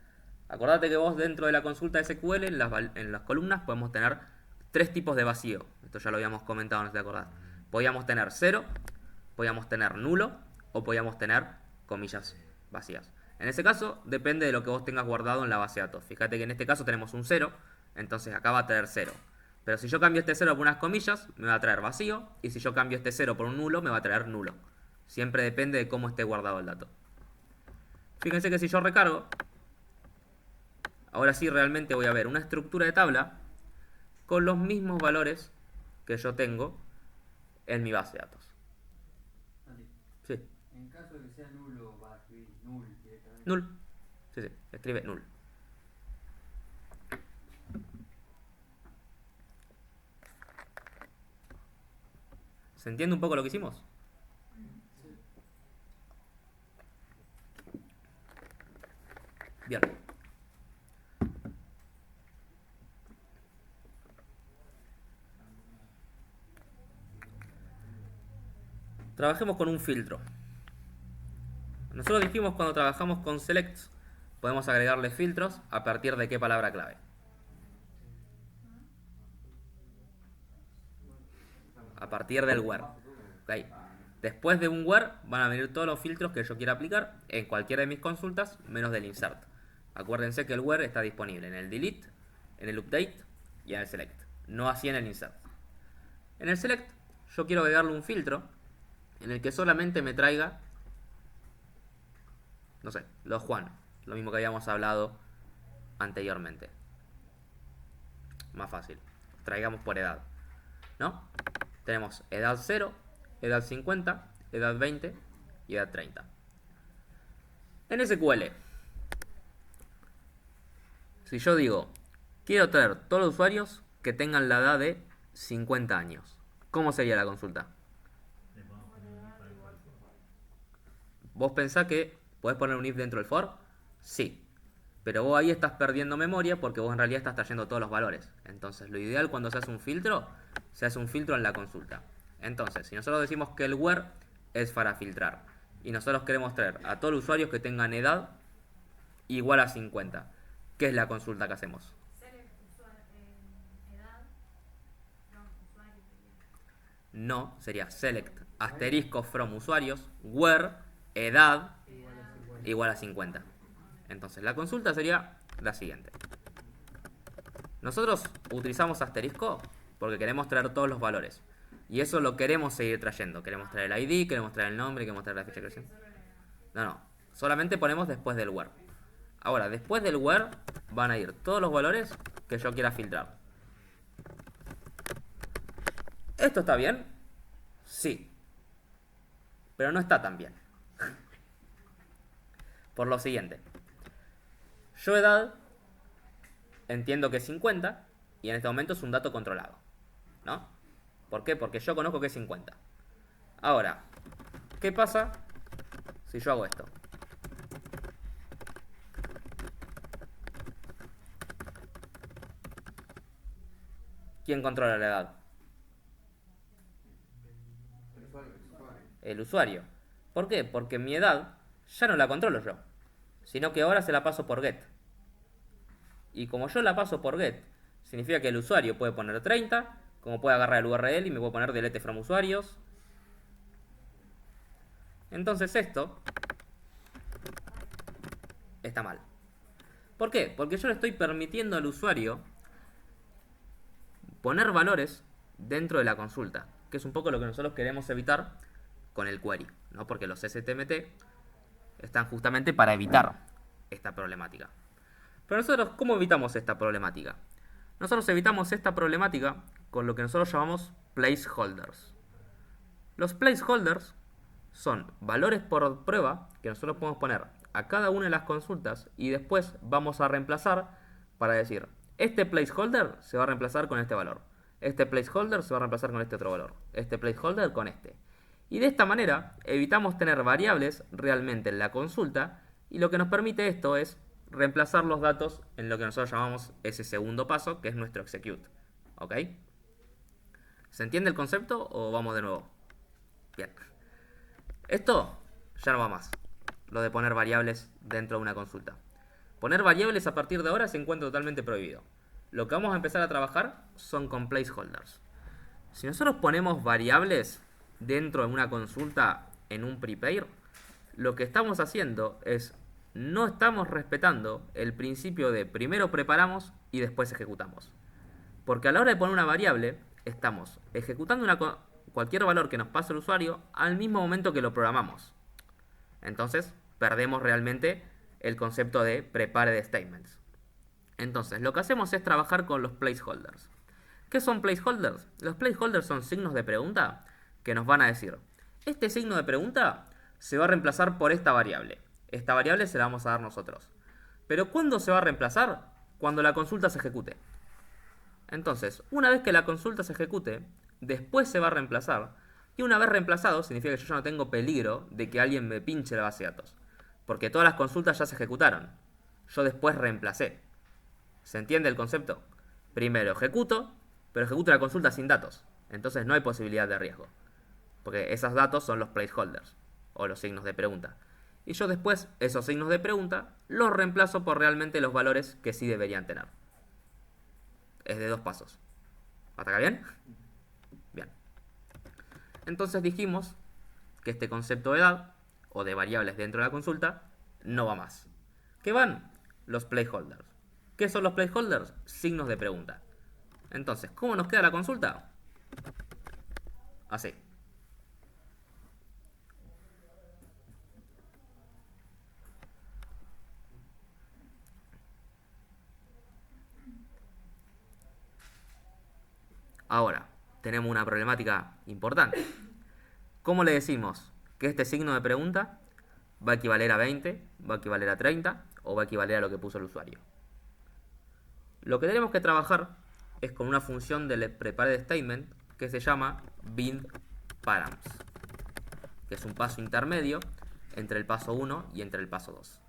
Acordate que vos dentro de la consulta SQL, en las columnas, podemos tener 3 tipos de vacío. Esto ya lo habíamos comentado, no sé si te acordás. Podíamos tener 0, podíamos tener nulo o podíamos tener comillas vacías. En ese caso, depende de lo que vos tengas guardado en la base de datos. Fíjate que en este caso tenemos un 0, entonces acá va a traer 0. Pero si yo cambio este 0 por unas comillas, me va a traer vacío. Y si yo cambio este 0 por un nulo, me va a traer nulo. Siempre depende de cómo esté guardado el dato. Fíjense que si yo recargo, ahora sí realmente voy a ver una estructura de tabla con los mismos valores que yo tengo en mi base de datos. Santi, Sí, en caso de que sea nulo, va a escribir null directamente. null. Sí, sí, escribe null. ¿Se entiende un poco lo que hicimos? Bien. Trabajemos con un filtro. Nosotros dijimos cuando trabajamos con selects, podemos agregarle filtros a partir de qué palabra clave. A partir del where. Okay. Después de un where van a venir todos los filtros que yo quiera aplicar en cualquiera de mis consultas, menos del insert. Acuérdense que el where está disponible en el delete, en el update y en el select. No así en el insert. En el select yo quiero agregarle un filtro en el que solamente me traiga, no sé, los Juan. Lo mismo que habíamos hablado anteriormente. Más fácil. Traigamos por edad, ¿no? Tenemos edad 0, edad 50, edad 20 y edad 30. En SQL, si yo digo, quiero traer todos los usuarios que tengan la edad de 50 años, ¿cómo sería la consulta? Le podemos poner un if para el for. ¿Vos pensás que podés poner un if dentro del for? Sí. Pero vos ahí estás perdiendo memoria porque vos en realidad estás trayendo todos los valores. Entonces, lo ideal cuando se hace un filtro, se hace un filtro en la consulta. Entonces, si nosotros decimos que el where es para filtrar y nosotros queremos traer a todos los usuarios que tengan edad igual a 50, ¿qué es la consulta que hacemos? Select edad. No, usuario. No, sería select asterisco from usuarios, where edad igual a 50. Entonces, la consulta sería la siguiente. Nosotros utilizamos asterisco porque queremos traer todos los valores. Y eso lo queremos seguir trayendo. Queremos traer el ID, queremos traer el nombre, queremos traer la fecha de creación. No. Solamente ponemos después del where. Ahora, después del where van a ir todos los valores que yo quiera filtrar. ¿Esto está bien? Sí. Pero no está tan bien. Por lo siguiente. Yo edad entiendo que es 50 y en este momento es un dato controlado, ¿no? ¿Por qué? Porque yo conozco que es 50. Ahora, ¿qué pasa si yo hago esto? ¿Quién controla la edad? El usuario. ¿Por qué? Porque mi edad ya no la controlo yo, sino que ahora se la paso por get. Y como yo la paso por get, significa que el usuario puede poner 30, como puede agarrar el URL y me puede poner delete from usuarios. Entonces esto está mal. ¿Por qué? Porque yo le estoy permitiendo al usuario poner valores dentro de la consulta, que es un poco lo que nosotros queremos evitar con el query, ¿no? Porque los STMT están justamente para evitar esta problemática. Pero nosotros, ¿cómo evitamos esta problemática? Nosotros evitamos esta problemática con lo que nosotros llamamos placeholders. Los placeholders son valores por prueba que nosotros podemos poner a cada una de las consultas y después vamos a reemplazar para decir, este placeholder se va a reemplazar con este valor, este placeholder se va a reemplazar con este otro valor, este placeholder con este. Y de esta manera evitamos tener variables realmente en la consulta y lo que nos permite esto es reemplazar los datos en lo que nosotros llamamos ese segundo paso, que es nuestro execute. ¿Ok? ¿Se entiende el concepto o vamos de nuevo? Bien. Esto ya no va más, lo de poner variables dentro de una consulta. Poner variables a partir de ahora se encuentra totalmente prohibido. Lo que vamos a empezar a trabajar son con placeholders. Si nosotros ponemos variables dentro de una consulta en un prepare, lo que estamos haciendo es no estamos respetando el principio de primero preparamos y después ejecutamos. Porque a la hora de poner una variable, estamos ejecutando cualquier valor que nos pase el usuario al mismo momento que lo programamos. Entonces, perdemos realmente el concepto de prepared statements. Entonces, lo que hacemos es trabajar con los placeholders. ¿Qué son placeholders? Los placeholders son signos de pregunta que nos van a decir, este signo de pregunta se va a reemplazar por esta variable. Esta variable se la vamos a dar nosotros. Pero ¿cuándo se va a reemplazar? Cuando la consulta se ejecute. Entonces, una vez que la consulta se ejecute, después se va a reemplazar. Y una vez reemplazado, significa que yo ya no tengo peligro de que alguien me pinche la base de datos. Porque todas las consultas ya se ejecutaron. Yo después reemplacé. ¿Se entiende el concepto? Primero ejecuto, pero ejecuto la consulta sin datos. Entonces no hay posibilidad de riesgo. Porque esos datos son los placeholders, o los signos de pregunta. Y yo después, esos signos de pregunta, los reemplazo por realmente los valores que sí deberían tener. Es de 2 pasos. ¿Hasta acá bien? Bien. Entonces dijimos que este concepto de edad, o de variables dentro de la consulta, no va más. ¿Qué van? Los placeholders. ¿Qué son los placeholders? Signos de pregunta. Entonces, ¿cómo nos queda la consulta? Así. Ahora, tenemos una problemática importante. ¿Cómo le decimos que este signo de pregunta va a equivaler a 20, va a equivaler a 30 o va a equivaler a lo que puso el usuario? Lo que tenemos que trabajar es con una función del prepared statement que se llama bindparams, que es un paso intermedio entre el paso 1 y entre el paso 2.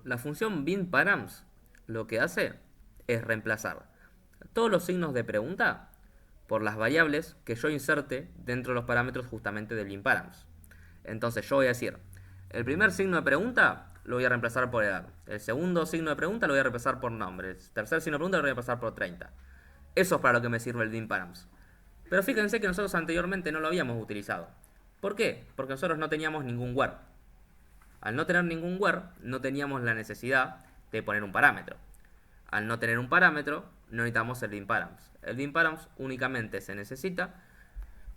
La función bindparams lo que hace es reemplazar todos los signos de pregunta por las variables que yo inserte dentro de los parámetros justamente del bindparams. Entonces yo voy a decir, el primer signo de pregunta lo voy a reemplazar por edad, el segundo signo de pregunta lo voy a reemplazar por nombre, el tercer signo de pregunta lo voy a reemplazar por 30. Eso es para lo que me sirve el bindparams. Pero fíjense que nosotros anteriormente no lo habíamos utilizado. ¿Por qué? Porque nosotros no teníamos ningún where. Al no tener ningún where, no teníamos la necesidad de poner un parámetro. Al no tener un parámetro, no necesitamos el bindparams. El bindparams únicamente se necesita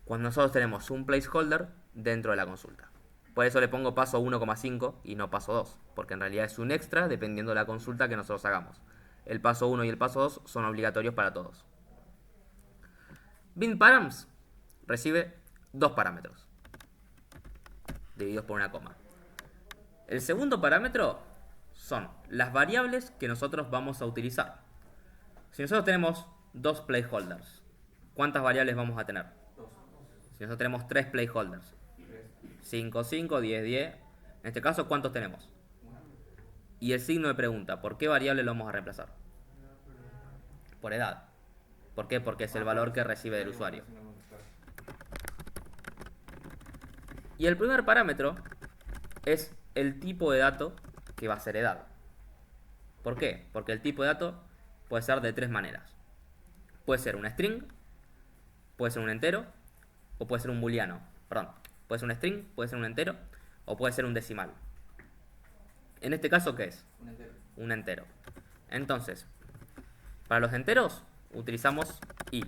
cuando nosotros tenemos un placeholder dentro de la consulta. Por eso le pongo paso 1,5 y no paso 2, porque en realidad es un extra dependiendo de la consulta que nosotros hagamos. El paso 1 y el paso 2 son obligatorios para todos. Bindparams recibe 2 parámetros, divididos por una coma. El segundo parámetro son las variables que nosotros vamos a utilizar. Si nosotros tenemos 2 placeholders, ¿cuántas variables vamos a tener? Si nosotros tenemos 3 placeholders, 5, 5, 10, 10. En este caso, ¿cuántos tenemos? Y el signo de pregunta, ¿por qué variable lo vamos a reemplazar? Por edad. ¿Por qué? Porque es el valor que recibe del usuario. Y el primer parámetro es el tipo de dato que va a ser edad. ¿Por qué? Porque el tipo de dato puede ser de tres maneras. Puede ser un string, puede ser un entero, o puede ser un booleano. Perdón, puede ser un string, puede ser un entero, o puede ser un decimal. En este caso, ¿qué es? Un entero. Un entero. Entonces, para los enteros utilizamos i.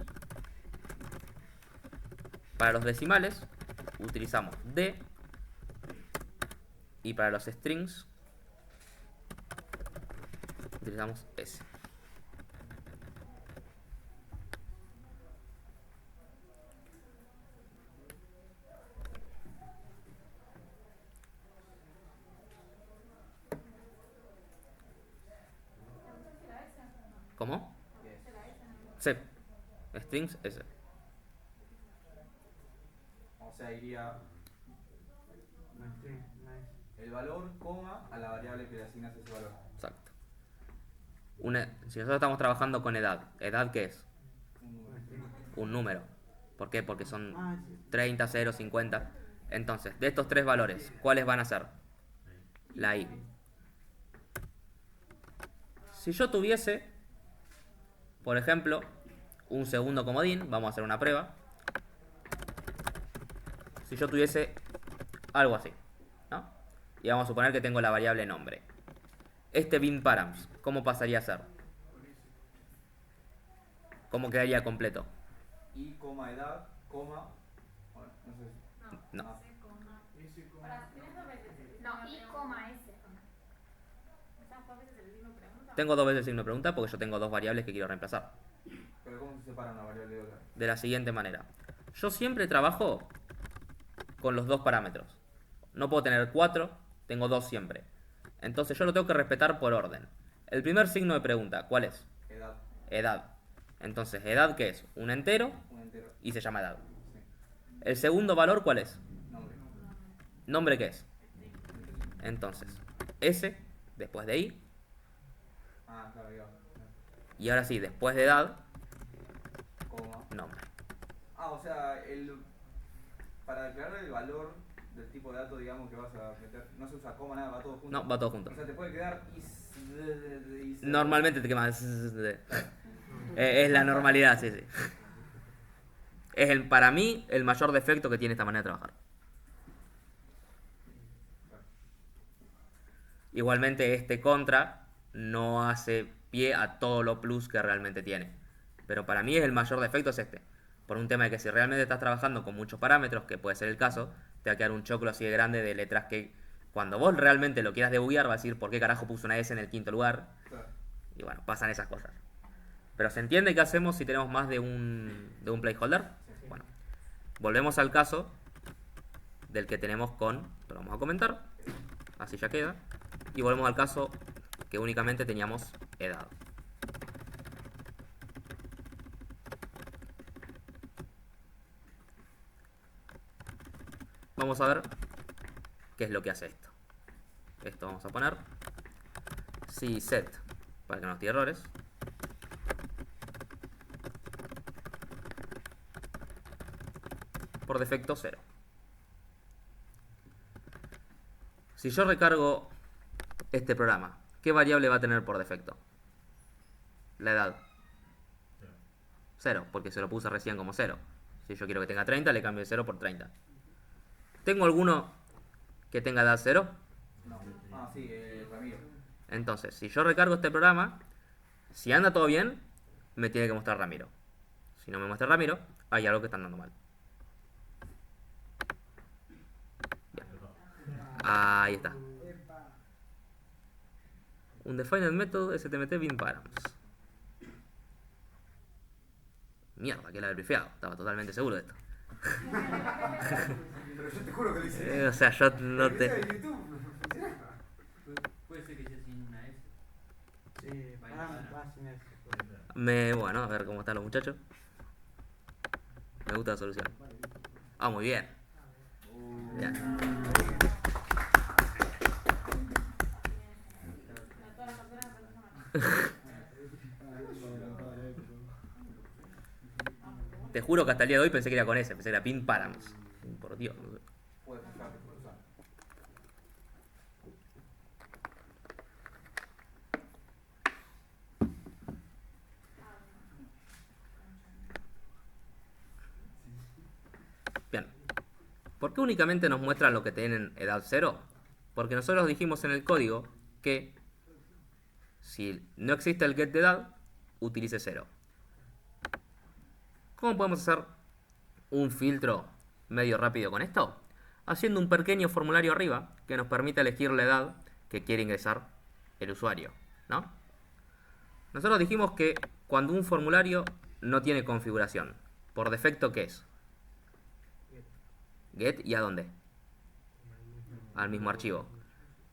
Para los decimales utilizamos d. Y para los strings utilizamos s. ¿Cómo? C. Strings S. O sea, iría el valor, coma, a la variable que le asignas ese valor. Exacto. Si nosotros estamos trabajando con edad, ¿edad qué es? Un número. Un número. ¿Por qué? Porque son 30, 0, 50. Entonces, de estos tres valores, ¿cuáles van a ser? La i. Si yo tuviese, por ejemplo, un segundo comodín, vamos a hacer una prueba. Si yo tuviese algo así, ¿no? Y vamos a suponer que tengo la variable nombre. Este bin params, ¿cómo pasaría a ser? ¿Cómo quedaría completo? Y, coma, edad, coma. Bueno, no sé. No. Ah, No, y coma S. Tengo dos veces el signo de pregunta porque yo tengo dos variables que quiero reemplazar. pero ¿cómo se separa una variable de otra? De la siguiente manera. Yo siempre trabajo con los dos parámetros. No puedo tener 4, tengo 2 siempre. Entonces yo lo tengo que respetar por orden. El primer signo de pregunta, ¿cuál es? Edad, Edad. Entonces, ¿edad qué es? Un entero un entero. y se llama edad. Sí. El segundo valor, ¿cuál es? Nombre. ¿Nombre qué es? Entonces, S, después de I, Ah, claro, ya. y ahora sí, después de edad, Coma. nombre. Ah, o sea, para declarar el valor del tipo de dato, digamos, que vas a meter, no se usa coma, nada, va todo junto. No, va todo junto. O sea, te puede quedar Normalmente te quemas. Es la normalidad, sí, sí. Es para mí el mayor defecto que tiene esta manera de trabajar. Igualmente este contra no hace pie a todo lo plus que realmente tiene. Pero para mí es el mayor defecto es este. Por un tema de que si realmente estás trabajando con muchos parámetros, que puede ser el caso, te va a quedar un choclo así de grande de letras que cuando vos realmente lo quieras debuguear va a decir por qué carajo puso una S en el quinto lugar. Claro. Y bueno, pasan esas cosas. Pero ¿se entiende qué hacemos si tenemos más de un placeholder? Bueno, volvemos al caso del que tenemos con... Lo vamos a comentar. Así ya queda. Y volvemos al caso que únicamente teníamos edad. Vamos a ver qué es lo que hace esto. Esto vamos a poner si set, para que no nos tire errores. Por defecto 0. Si yo recargo este programa, ¿qué variable va a tener por defecto? La edad. 0, porque se lo puse recién como 0. Si yo quiero que tenga 30, le cambio de 0 por 30. ¿Tengo alguno que tenga edad 0? No. Ah, sí, Ramiro. Entonces, si yo recargo este programa, si anda todo bien, me tiene que mostrar Ramiro. Si no me muestra Ramiro, hay algo que está andando mal. Bien. Ahí está. Un defined method stmt bin params. Mierda, que la he brifeado. Estaba totalmente seguro de esto. Pero yo te juro que lo hice. O sea, yo no Lo hice te... en YouTube, no funciona. Puede ser que sea sin una S. Sí, va sin eso. Bueno, a ver cómo están los muchachos. Me gusta la solución. Ah, muy bien. Bien. Te juro que hasta el día de hoy pensé que era con ese, pensé que era pin params. Por Dios. Puedes usar, puedes usar. ¿Por qué únicamente nos muestran lo que tienen edad 0? Porque nosotros dijimos en el código que si no existe el get de edad, utilice 0. ¿Cómo podemos hacer un filtro medio rápido con esto? Haciendo un pequeño formulario arriba que nos permite elegir la edad que quiere ingresar el usuario, ¿no? Nosotros dijimos que cuando un formulario no tiene configuración, por defecto, ¿qué es? Get, ¿y a dónde? Al mismo archivo.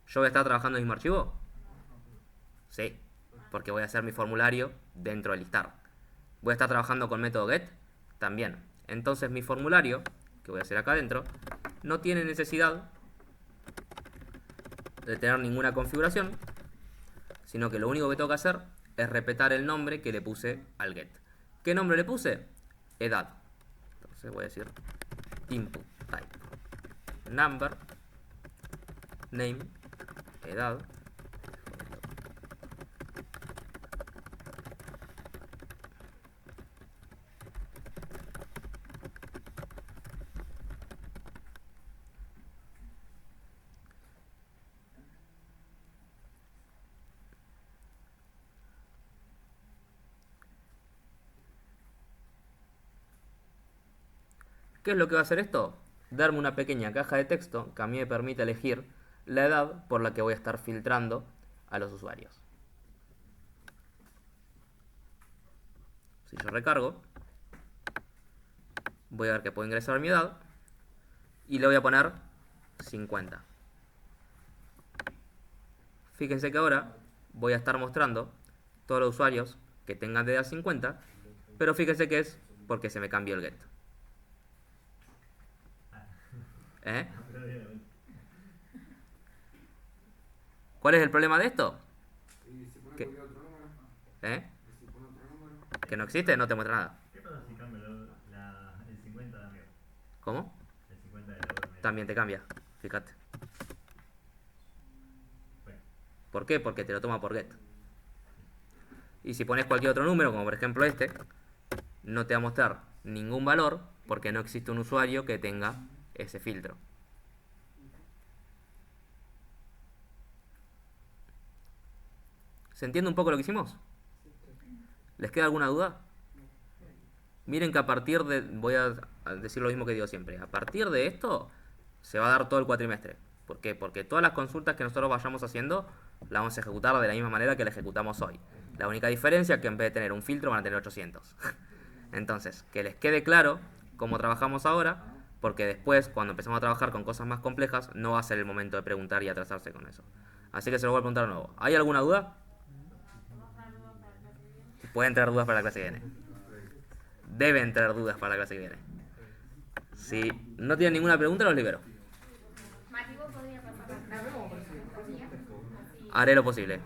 ¿Yo voy a estar trabajando en el mismo archivo? Sí, porque voy a hacer mi formulario dentro del listar. ¿Voy a estar trabajando con método get? También. Entonces mi formulario, que voy a hacer acá adentro, no tiene necesidad de tener ninguna configuración, sino que lo único que tengo que hacer es respetar el nombre que le puse al get. ¿Qué nombre le puse? Edad. Entonces voy a decir input type number name edad. ¿Qué es lo que va a hacer esto? Darme una pequeña caja de texto que a mí me permite elegir la edad por la que voy a estar filtrando a los usuarios. Si yo recargo, voy a ver que puedo ingresar mi edad y le voy a poner 50. Fíjense que ahora voy a estar mostrando todos los usuarios que tengan de edad 50, pero fíjense que es porque se me cambió el get. ¿Cuál es el problema de esto? Y si pone ¿Qué? cualquier otro número. Y si pone otro número. Que no existe, no te muestra nada. ¿Qué pasa si cambio el 50 de amigo? ¿Cómo? El 50 de la También te cambia, fíjate. Bueno, ¿Por qué? Porque te lo toma por get. Y si pones cualquier otro número, como por ejemplo este, no te va a mostrar ningún valor porque no existe un usuario que tenga ese filtro. ¿Se entiende un poco lo que hicimos? ¿Les queda alguna duda? Miren que a partir de... Voy a decir lo mismo que digo siempre. A partir de esto se va a dar todo el cuatrimestre. ¿Por qué? Porque todas las consultas que nosotros vayamos haciendo las vamos a ejecutar de la misma manera que la ejecutamos hoy. La única diferencia es que en vez de tener un filtro van a tener 800. Entonces, que les quede claro cómo trabajamos ahora, porque después, cuando empecemos a trabajar con cosas más complejas, no va a ser el momento de preguntar y atrasarse con eso. Así que se lo voy a preguntar de nuevo. ¿Hay alguna duda? Pueden tener dudas para la clase que viene. Deben tener dudas para la clase que viene. Si no tienen ninguna pregunta, los libero. Mati, ¿vos podrías pasar la clase? Haré lo posible.